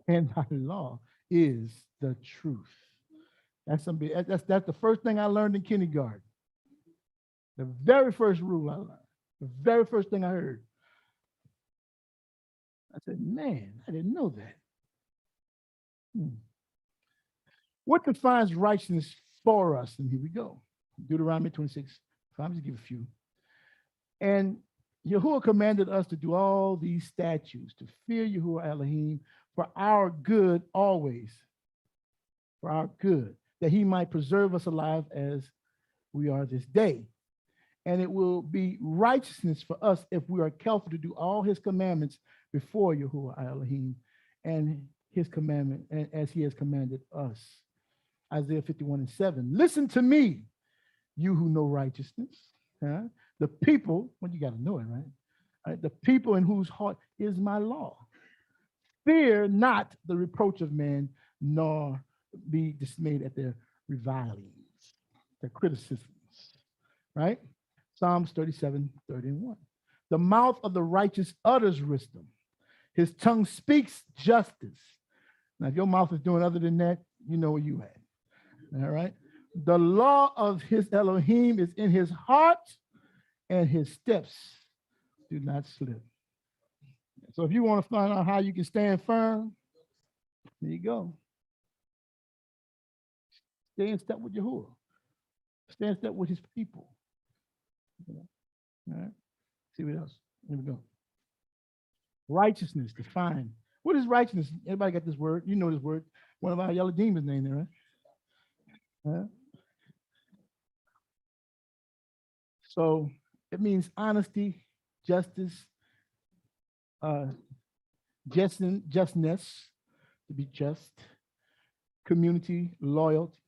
and thy law is the truth. That's the first thing I learned in kindergarten. The very first rule I learned, the very first thing I heard. I said, man, I didn't know that. What defines righteousness for us? And here we go. Deuteronomy 26. I'll just give a few. And Yahuah commanded us to do all these statutes, to fear Yahuah Elohim for our good always, for our good, that he might preserve us alive as we are this day. And it will be righteousness for us if we are careful to do all his commandments before Yahuah Elohim and his commandment, and as he has commanded us. Isaiah 51:7. Listen to me, you who know righteousness. Huh? The people, well, you got to know it, right? The people in whose heart is my law. Fear not the reproach of man, nor be dismayed at their revilings, their criticisms, right? Psalms 37:31. The mouth of the righteous utters wisdom. His tongue speaks justice. Now, if your mouth is doing other than that, you know where you at. All right. The law of his Elohim is in his heart, and his steps do not slip. So if you want to find out how you can stand firm, there you go. Stay in step with Yahuah. Stay in step with his people. All right. See what else? Here we go. Righteousness, defined. What is righteousness? Everybody got this word? You know this word. One of our yellow demons named there, right? So it means honesty, justice, justness, to be just, community loyalty.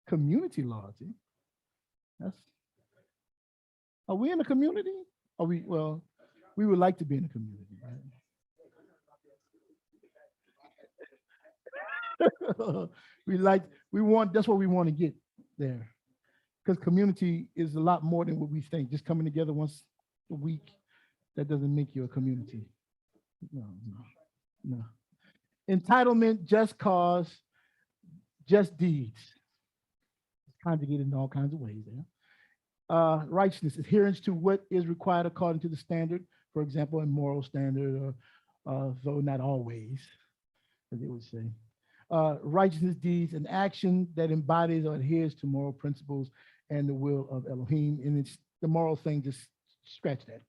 Community loyalty. Are we in a community? Are we? Well, we would like to be in a community, right? That's what we want to get there. Because community is a lot more than what we think. Just coming together once a week, that doesn't make you a community. No. Entitlement, just cause, just deeds. It's conjugated in all kinds of ways there. Righteousness, adherence to what is required according to the standard, for example, a moral standard, or though not always, as they would say. Righteousness deeds, an action that embodies or adheres to moral principles and the will of Elohim. And it's the moral thing, just scratch that.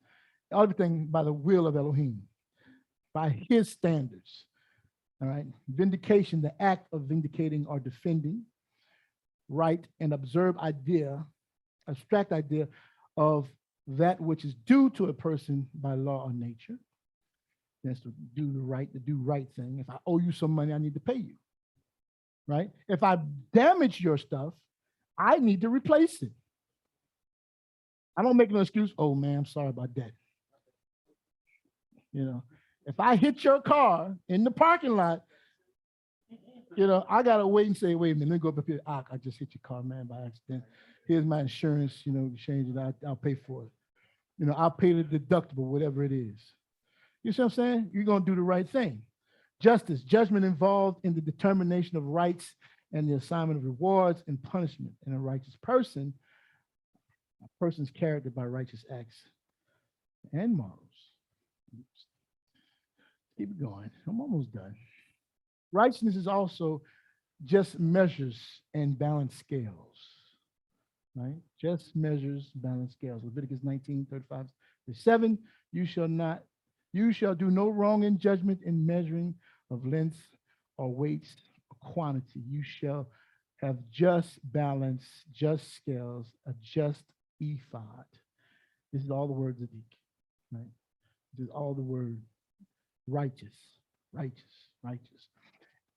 Everything by the will of Elohim, by his standards. All right. Vindication, the act of vindicating or defending. Right, and abstract idea of that which is due to a person by law or nature. That's to do the right thing. If I owe you some money, I need to pay you. Right? If I damage your stuff, I need to replace it. I don't make no excuse. Oh man, I'm sorry about that. If I hit your car in the parking lot, I gotta wait and say, wait a minute, let me go up here. I just hit your car, man, by accident. Here's my insurance, change it. I'll pay for it. I'll pay the deductible, whatever it is. You see what I'm saying? You're gonna do the right thing. Justice, judgment involved in the determination of rights and the assignment of rewards and punishment in a righteous person, a person's character by righteous acts and morals. Keep it going. I'm almost done. Righteousness is also just measures and balanced scales, right? Just measures, balanced scales. Leviticus 19:35-7, you shall do no wrong in judgment in measuring of length or weights or quantity. You shall have just balance, just scales, a just ephod. This is all the words of Zeke, right? This is all the word righteous.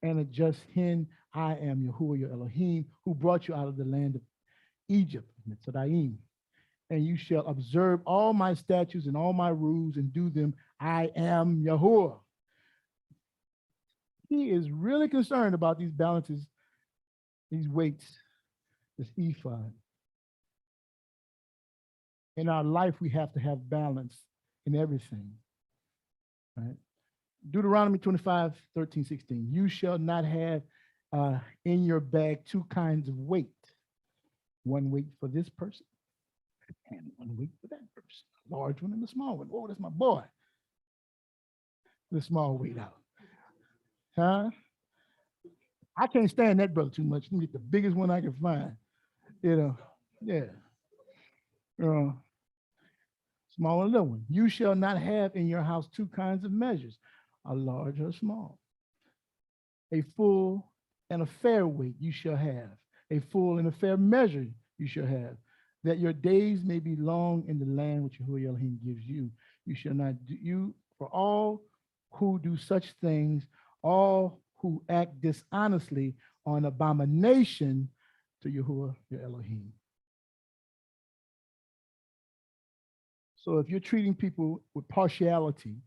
And a just hin, I am Yahuah your Elohim, who brought you out of the land of Egypt, Mitzrayim. And you shall observe all my statutes and all my rules and do them. I am Yahuah. He is really concerned about these balances, these weights, this ephod. In our life, we have to have balance in everything, right? Deuteronomy 25:13-16. You shall not have in your bag two kinds of weight. One weight for this person and one weight for that person. A large one and a small one. Oh, that's my boy. The small weight out. Huh? I can't stand that brother too much. Let me get the biggest one I can find. Yeah. Small and little one. You shall not have in your house two kinds of measures, a large or small. A full and a fair weight you shall have. A full and a fair measure you shall have, that your days may be long in the land which Yahuah Elohim gives you. You shall not do you for all who do such things, all who act dishonestly on abomination to Yahuah your Elohim. So if you're treating people with partiality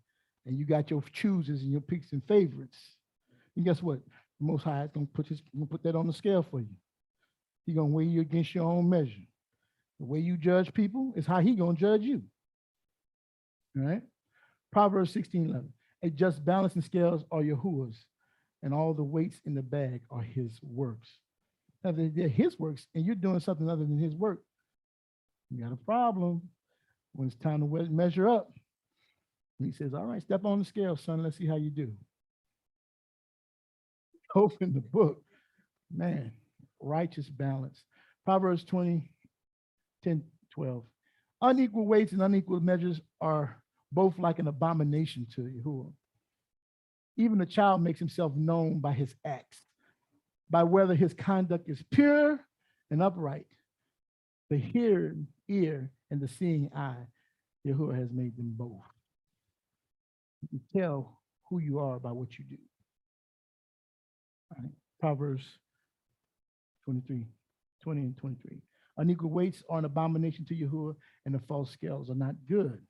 and you got your chooses and your picks and favorites, and guess what? The Most High is gonna put that on the scale for you. He's gonna weigh you against your own measure. The way you judge people is how he gonna judge you. All right? Proverbs 16:11. A just balance and scales are Yahuah's, and all the weights in the bag are his works. Now, if they're his works and you're doing something other than his work, you got a problem. When it's time to measure up, And he says, all right, step on the scale, son. Let's see how you do. Open the book. Man, righteous balance. Proverbs 20, 10, 12. Unequal weights and unequal measures are both like an abomination to Yahuah. Even a child makes himself known by his acts, by whether his conduct is pure and upright. The hearing ear and the seeing eye, Yahuah has made them both. You can tell who you are by what you do. All right. Proverbs 23, 20 and 23. Unequal weights are an abomination to Yahuah, and the false scales are not good.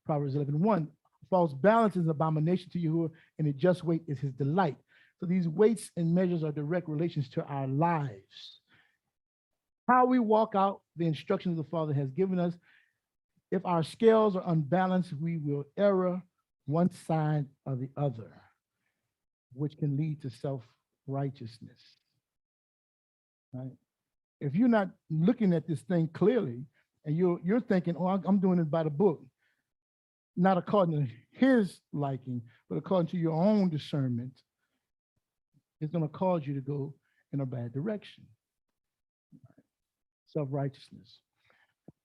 Proverbs 11:1. False balance is an abomination to Yahuah, and a just weight is his delight. So these weights and measures are direct relations to our lives. How we walk out the instructions the Father has given us. If our scales are unbalanced, we will err one side or the other, which can lead to self-righteousness. Right? If you're not looking at this thing clearly, and you're thinking, oh, I'm doing it by the book, not according to his liking, but according to your own discernment, it's going to cause you to go in a bad direction. Self-righteousness.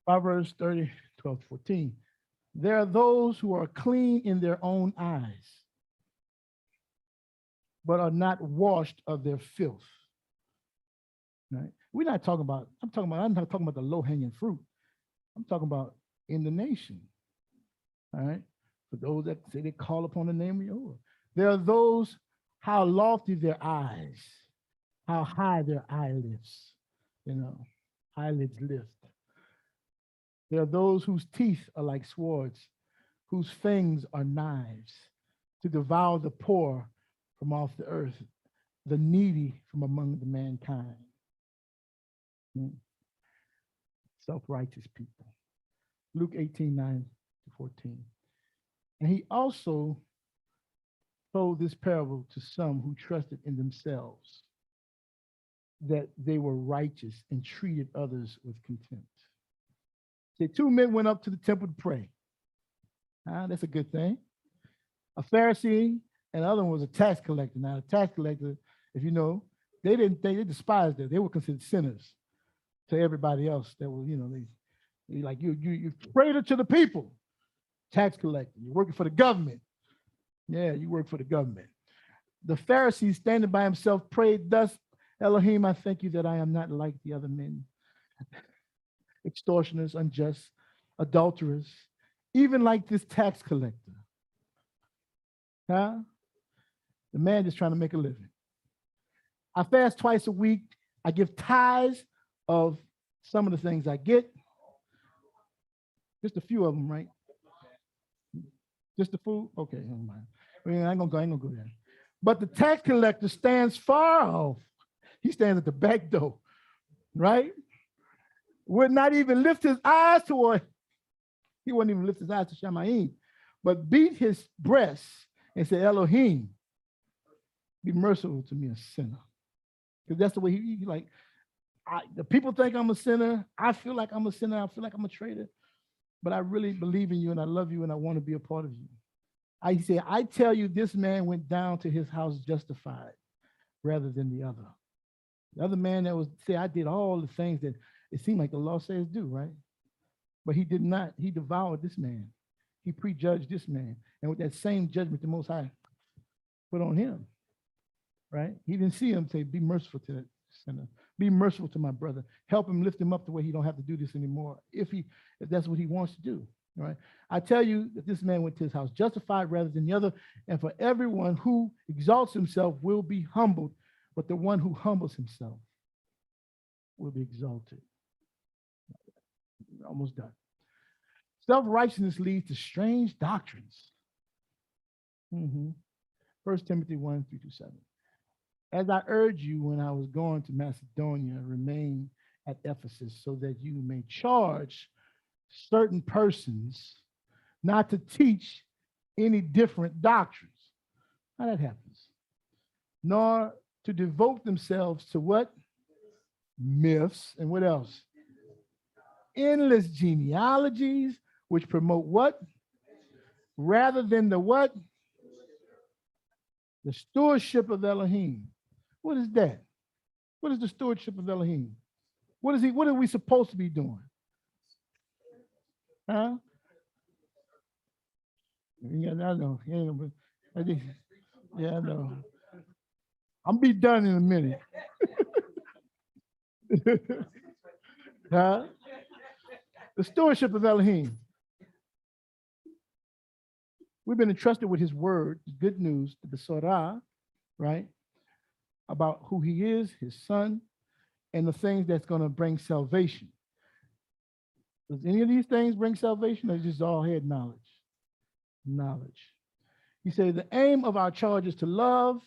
Proverbs 30, 12, 14. There are those who are clean in their own eyes, but are not washed of their filth. Right? I'm not talking about the low-hanging fruit. I'm talking about in the nation. All right. For those that say they call upon the name of Yahuah. There are those, how lofty their eyes, how high their eyelids, eyelids lift. There are those whose teeth are like swords, whose fangs are knives, to devour the poor from off the earth, the needy from among the mankind. Self-righteous people. Luke 18:9 to 14. And he also told this parable to some who trusted in themselves that they were righteous and treated others with contempt. The two men went up to the temple to pray. That's a good thing. A Pharisee and the other one was a tax collector. Now, a tax collector, if you know, they despised it. They were considered sinners to everybody else that was, they like you traitor to the people. Tax collector, you're working for the government. Yeah, you work for the government. The Pharisee, standing by himself, prayed thus, Elohim, I thank you that I am not like the other men, extortioners, unjust, adulterers, even like this tax collector. The man just trying to make a living. I fast twice a week. I give tithes of some of the things I get. Just a few of them, right? Just the food? Okay, never mind. I ain't gonna go there. But the tax collector stands far off. He stands at the back door, right? Would not even lift his eyes toward, he wouldn't even lift his eyes to Shamayim, but beat his breast and said, Elohim, be merciful to me, a sinner. Because that's the way he like, the people think I'm a sinner. I feel like I'm a sinner. I feel like I'm a traitor. But I really believe in you and I love you and I want to be a part of you. I say, I tell you, this man went down to his house justified rather than the other. The other man that was say, I did all the things that it seemed like the law says do, right? But he did not. He devoured this man. He prejudged this man. And with that same judgment, the Most High put on him, right? He didn't see him say, be merciful to that sinner. Be merciful to my brother. Help him, lift him up to where he don't have to do this anymore, if that's what he wants to do, right? I tell you that this man went to his house justified rather than the other, and for everyone who exalts himself will be humbled, but the one who humbles himself will be exalted. Almost done. Self-righteousness leads to strange doctrines. 1 Timothy 1:3-7. As I urge you when I was going to Macedonia, remain at Ephesus so that you may charge certain persons not to teach any different doctrines. How that happens? Nor to devote themselves to what? Myths and what else? Endless genealogies, which promote what? rather than the what? The stewardship of Elohim. What is that? What is the stewardship of Elohim? What are we supposed to be doing? Huh? Yeah, I know. Yeah, I know. I'm be done in a minute. Huh? The stewardship of Elohim. We've been entrusted with his word, good news, the Besorah, right? About who he is, his son, and the things that's going to bring salvation. Does any of these things bring salvation, or is just all head knowledge? Knowledge. He said the aim of our charge is to love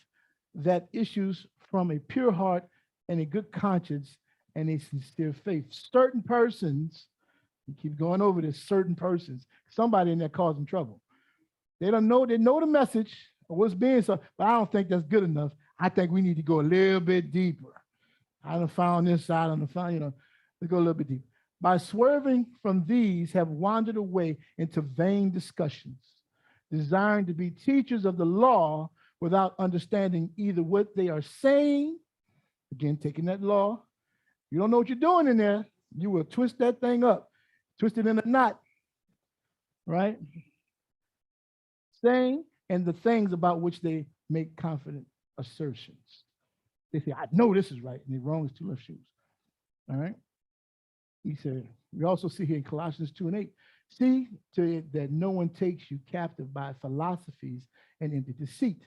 that issues from a pure heart and a good conscience and a sincere faith. Certain persons, we keep going over this, certain persons, somebody in there causing trouble. They know the message of what's being said, but I don't think that's good enough. I think we need to go a little bit deeper. I done found this, I done found, let's go a little bit deeper. By swerving from these, have wandered away into vain discussions, desiring to be teachers of the law without understanding either what they are saying, again, taking that law. You don't know what you're doing in there, you will twist that thing up, twist it in a knot, right? Saying, and the things about which they make confident assertions. They say, I know this is right, and they're wrong as two left shoes. All right. He said, we also see here in Colossians 2:8, see to it that no one takes you captive by philosophies and empty deceit,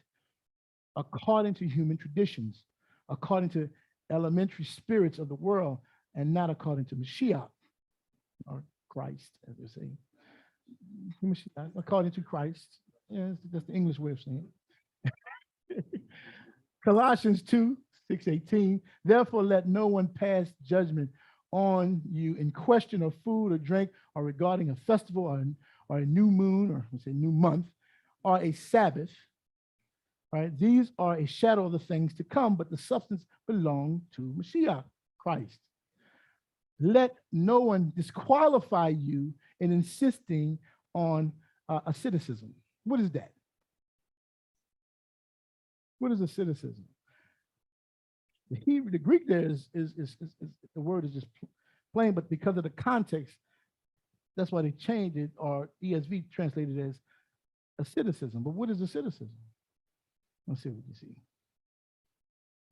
according to human traditions, according to elementary spirits of the world, and not according to Mashiach, or Christ, as they say. Mashiach, according to Christ. Yeah, that's the English way of saying it. Colossians 2:6-18, therefore let no one pass judgment on you in question of food or drink, or regarding a festival, or a new moon, or let's say new month, or a Sabbath. Right? These are a shadow of the things to come, but the substance belongs to Mashiach, Christ. Let no one disqualify you in insisting on asceticism. What is that? What is asceticism? The Greek there is the word is just plain, but because of the context, that's why they changed it, or ESV translated as asceticism. But what is asceticism? Let's see what you see.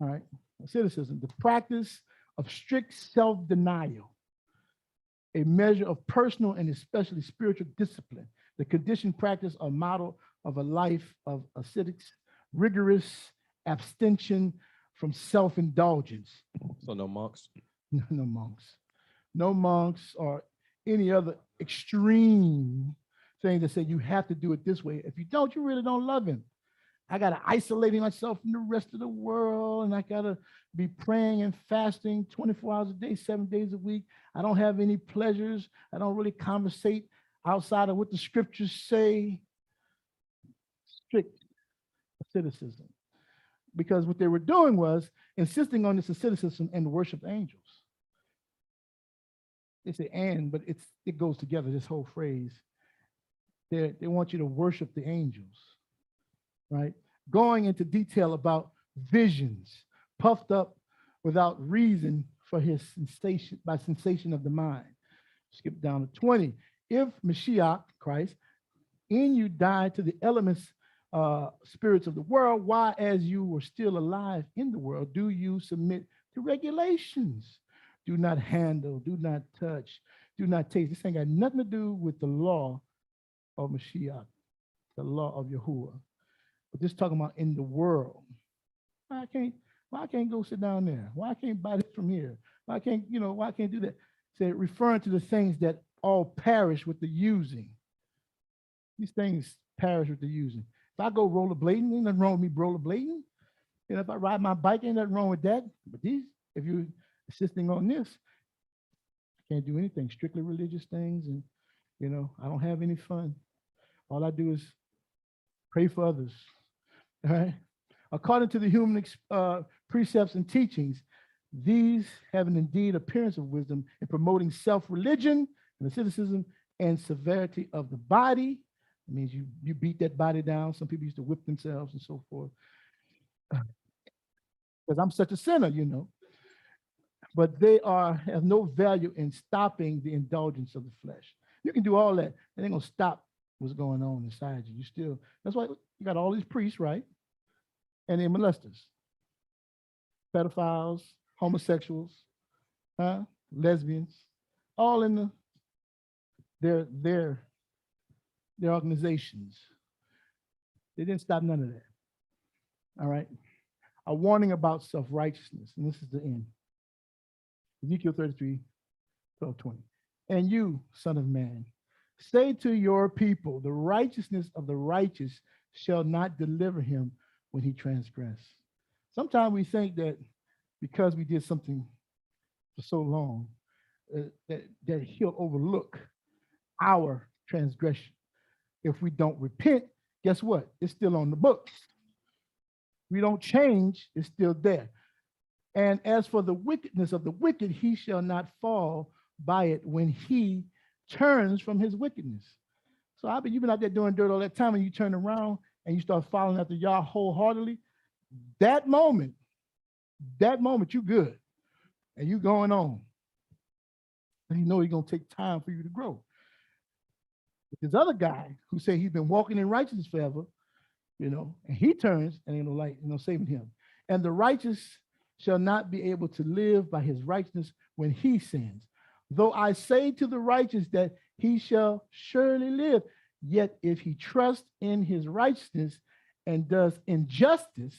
All right, asceticism, the practice of strict self-denial, a measure of personal and especially spiritual discipline, the conditioned practice or model of a life of ascetics, rigorous abstention from self-indulgence. So no monks? No monks. No monks or any other extreme thing that say you have to do it this way. If you don't, you really don't love him. I got to isolate myself from the rest of the world, and I got to be praying and fasting 24 hours a day, 7 days a week. I don't have any pleasures. I don't really conversate outside of what the scriptures say. Strict asceticism. Because what they were doing was insisting on this asceticism and worship angels. They say and, but it goes together, this whole phrase. They want you to worship the angels, right? Going into detail about visions, puffed up without reason for his sensation of the mind. Skip down to 20. If Mashiach, Christ, in you died to the elements, spirits of the world, why, as you were still alive in the world, do you submit to regulations? Do not handle, do not touch, do not taste. This ain't got nothing to do with the law of Mashiach, the law of Yahuah. But this talking about in the world. Why I can't go sit down there? Why I can't buy this from here? Why I can't, why I can't do that? Say, referring to the things that all perish with the using. These things perish with the using. If I go rollerblading, ain't nothing wrong with me rollerblading. If I ride my bike, ain't nothing wrong with that. But these, if you're insisting on this, I can't do anything, strictly religious things, and I don't have any fun. All I do is pray for others. All right. According to the human precepts and teachings, these have an indeed appearance of wisdom in promoting self-religion and asceticism and severity of the body, and the It means you beat that body down. Some people used to whip themselves and so forth. Because I'm such a sinner, you know. But they have no value in stopping the indulgence of the flesh. You can do all that, and ain't gonna stop what's going on inside you. You still, that's why you got all these priests, right? And they're molesters, pedophiles, homosexuals, lesbians, all in their organizations. They didn't stop none of that. All right. A warning about self-righteousness, and this is the end. Ezekiel 33, 12-20. And you, son of man, say to your people, the righteousness of the righteous shall not deliver him when he transgress. Sometimes we think that because we did something for so long, that he'll overlook our transgression. If we don't repent, guess what? It's still on the books. We don't change, it's still there. And as for the wickedness of the wicked, he shall not fall by it when he turns from his wickedness. So you've been out there doing dirt all that time, and you turn around and you start following after Yah wholeheartedly. That moment, you good. And you going on. And you know he's going to take time for you to grow. But this other guy who said he's been walking in righteousness forever, you know, and he turns and ain't no light, no saving him. And the righteous shall not be able to live by his righteousness when he sins. Though I say to the righteous that he shall surely live, yet if he trusts in his righteousness and does injustice,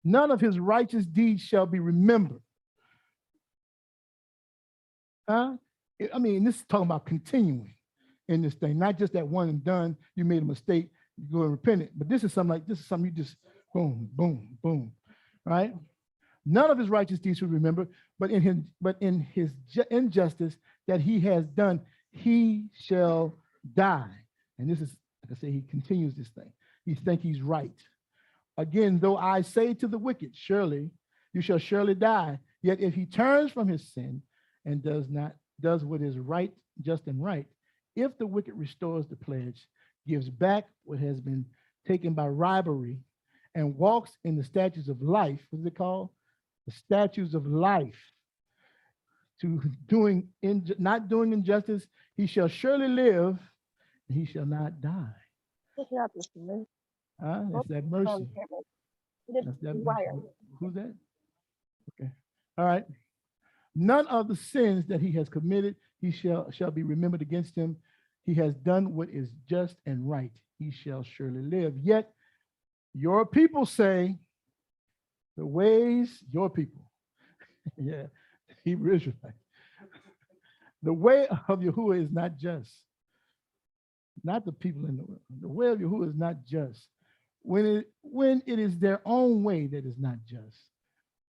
none of his righteous deeds shall be remembered. I mean, this is talking about continuing in this thing, not just that one and done, you made a mistake, you go and repent it. But this is something you just boom, boom, boom, right? None of his righteous deeds will remember, but in his injustice that he has done, he shall die. And this is, like I say, he continues this thing. He thinks he's right. Again, though I say to the wicked, surely you shall surely die. Yet if he turns from his sin and does what is right, just and right, if the wicked restores the pledge, gives back what has been taken by robbery, and walks in the statutes of life, what is it called? The statutes of life, to not doing injustice, he shall surely live, and he shall not die. That's that mercy. That's that mercy. Who's that? Okay. All right. None of the sins that he has committed, he shall be remembered against him. He has done what is just and right. He shall surely live. Yet your people say, the ways, your people, yeah, Hebrew Israelites, the way of Yahuah is not just. Not the people in the world. The way of Yahuah is not just. When it is their own way that is not just.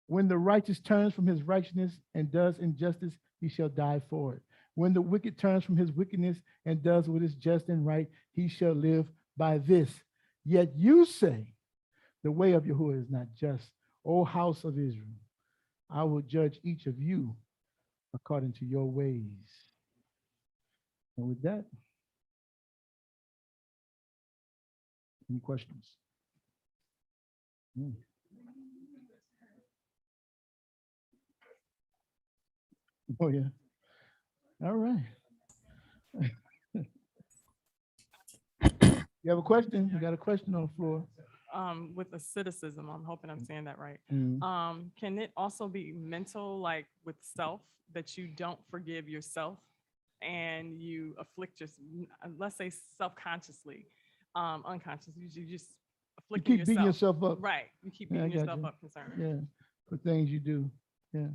When the righteous turns from his righteousness and does injustice, he shall die for it. When the wicked turns from his wickedness and does what is just and right, he shall live by this. Yet you say, the way of Yahuah is not just. O house of Israel, I will judge each of you according to your ways. And with that, any questions? Oh, yeah. All right. You have a question? You got a question on the floor? With the cynicism, I'm hoping I'm saying that right. Mm. Can it also be mental, like with self, that you don't forgive yourself and you afflict yourself, let's say self-consciously, unconsciously, you just You afflicting keep beating yourself up. Right. You keep Yeah, I beating got yourself you. up concerned. Yeah, for things you do. Yeah.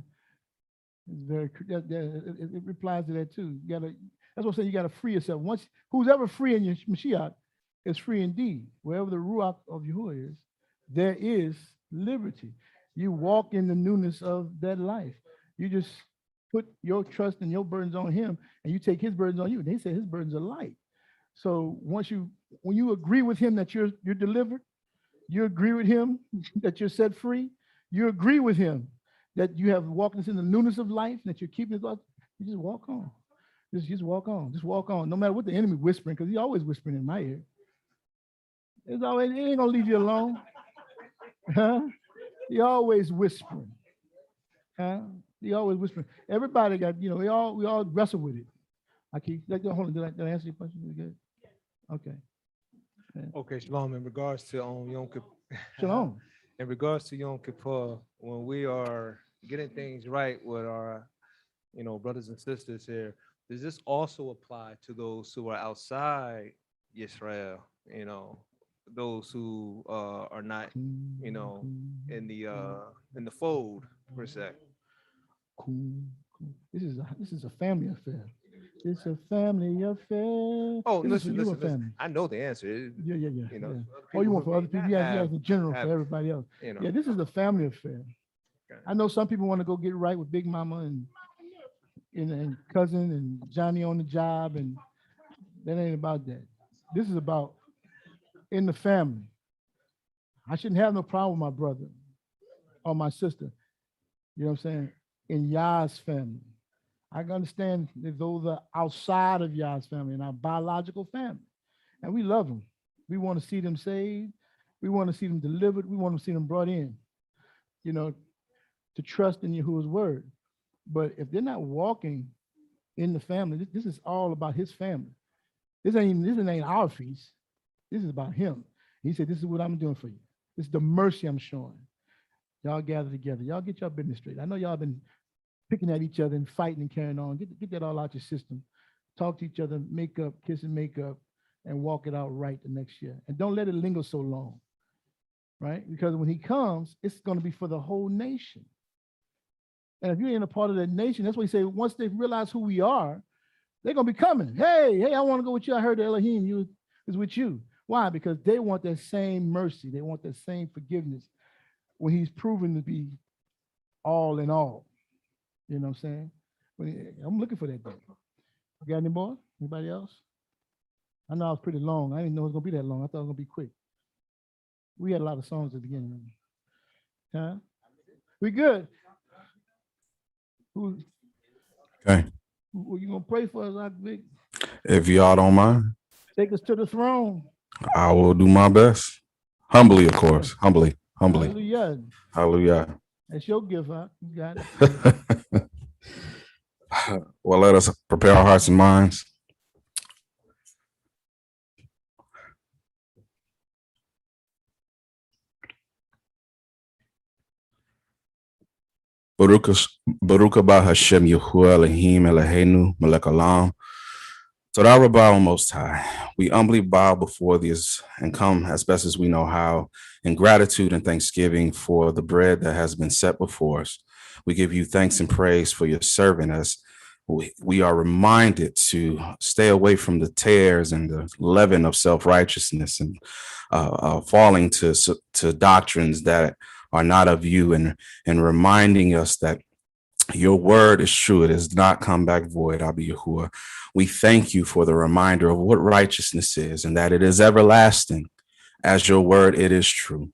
It's very, it replies to that too. You gotta, that's what I'm saying, you gotta free yourself. Once, who's ever free in your Mashiach is free indeed. Wherever the Ruach of Yahuah is, there is liberty. You walk in the newness of that life. You just put your trust and your burdens on him, and you take his burdens on you. They say his burdens are light. So when you agree with him that you're delivered, you agree with him that you're set free, you agree with him that you have walked in the newness of life, that you're keeping his laws, you just walk on. Just walk on. Just walk on. No matter what the enemy whispering, because he's always whispering in my ear. It's always, it ain't gonna leave you alone. Huh? He always whispering. Huh? He always whispering. Everybody got, we all wrestle with it. I keep hold on, did I answer your question? You good? Okay. Okay, Shalom. In regards to Yom Kippur, Shalom. in regards to Yom Kippur, when we are getting things right with our, brothers and sisters here, does this also apply to those who are outside Israel? Those who are not, in the fold per se. Cool. This is a family affair. It's a family affair. Oh, This is for listen, you and listen. family. I know the answer. Yeah. Yeah. Oh, you want for other people? Yeah, have- in general have, for everybody else. you know. Yeah, this is a family affair. Okay. I know some people want to go get right with Big Mama and cousin and Johnny on the job, and that ain't about that. This is about in the family. I shouldn't have no problem with my brother or my sister. You know what I'm saying? In Yah's family. I can understand that those are outside of Yah's family and our biological family. And we love them. We want to see them saved. We want to see them delivered. We want to see them brought in, to trust in Yahuwah's word. But if they're not walking in the family, this is all about his family. This ain't our feast. This is about him. He said, this is what I'm doing for you. This is the mercy I'm showing. Y'all gather together. Y'all get your business straight. I know y'all been picking at each other and fighting and carrying on. Get that all out your system. Talk to each other, make up, kiss and make up, and walk it out right the next year. And don't let it linger so long, right? Because when he comes, it's going to be for the whole nation. And if you ain't a part of that nation, that's why he say, once they realize who we are, they're going to be coming. Hey, I want to go with you. I heard the Elohim is with you. Why? Because they want that same mercy. They want that same forgiveness when he's proven to be all in all. You know what I'm saying? I'm looking for that day. You got any more? Anybody else? I know I was pretty long. I didn't know it was going to be that long. I thought it was going to be quick. We had a lot of songs at the beginning. Huh? We good. Okay. Who you going to pray for us, Vic? If y'all don't mind, Take us to the throne. I will do my best. Humbly, of course. Humbly. Hallelujah. Hallelujah. That's your gift, huh? You got it. Well, let us prepare our hearts and minds. Baruch Haba Hashem Yahuah Elohim Eloheinu Melech Olam. Todah Rabbah, Most High. We humbly bow before these and come as best as we know how in gratitude and thanksgiving for the bread that has been set before us. We give you thanks and praise for your servant as we are reminded to stay away from the tares and the leaven of self-righteousness and falling to doctrines that are not of you, and reminding us that your word is true. It has not come back void, Abba Yahuwah. We thank you for the reminder of what righteousness is and that it is everlasting. As your word, it is true.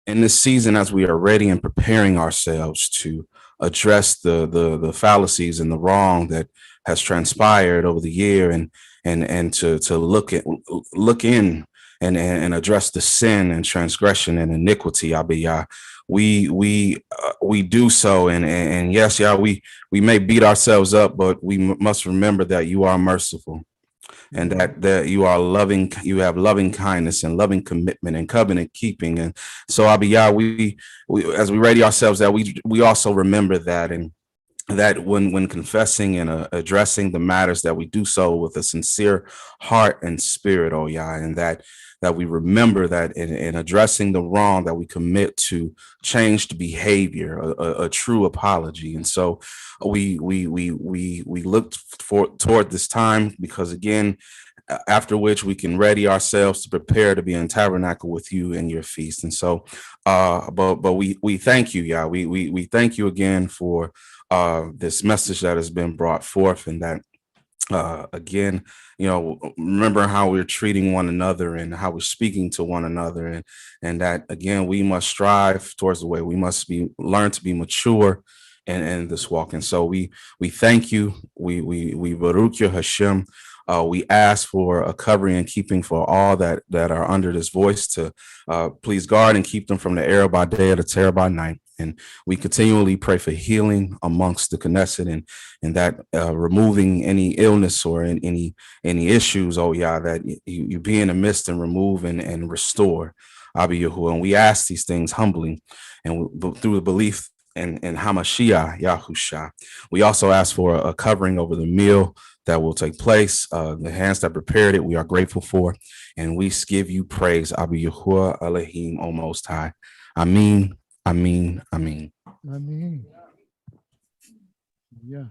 In this season, as we are ready and preparing ourselves to address the fallacies and the wrong that has transpired over the year, and to look in and address the sin and transgression and iniquity, Abba Yah, we do so, and yes, Yah, we may beat ourselves up, but we must remember that you are merciful. And that you are loving, you have loving kindness and loving commitment and covenant keeping. And so, Abba Yah, we as we ready ourselves, that we also remember that, and that when confessing and addressing the matters, that we do so with a sincere heart and spirit, oh Yah, and that we remember that in addressing the wrong, that we commit to changed behavior, a true apology. And so we look toward this time, because again, after which we can ready ourselves to prepare to be in tabernacle with you in your feast. And so, but we thank you, Yah. We thank you again for this message that has been brought forth, and that again, remember how we're treating one another and how we're speaking to one another, and that again, we must strive towards the way. We must learn to be mature in this walk. And so we thank you. We Baruch you Hashem. We ask for a covering and keeping for all that are under this voice to please guard and keep them from the error by day or the terror by night. And we continually pray for healing amongst the Knesset and that removing any illness or any issues, oh yeah, that you be in the midst and remove and restore, Abi Yahuwah. And we ask these things humbly and through the belief in Hamashiach Yahusha. We also ask for a covering over the meal that will take place, the hands that prepared it, we are grateful for, and we give you praise, Abi Yahuwah Elohim, O Most High. Amen. Amen. Amen. I mean, yeah.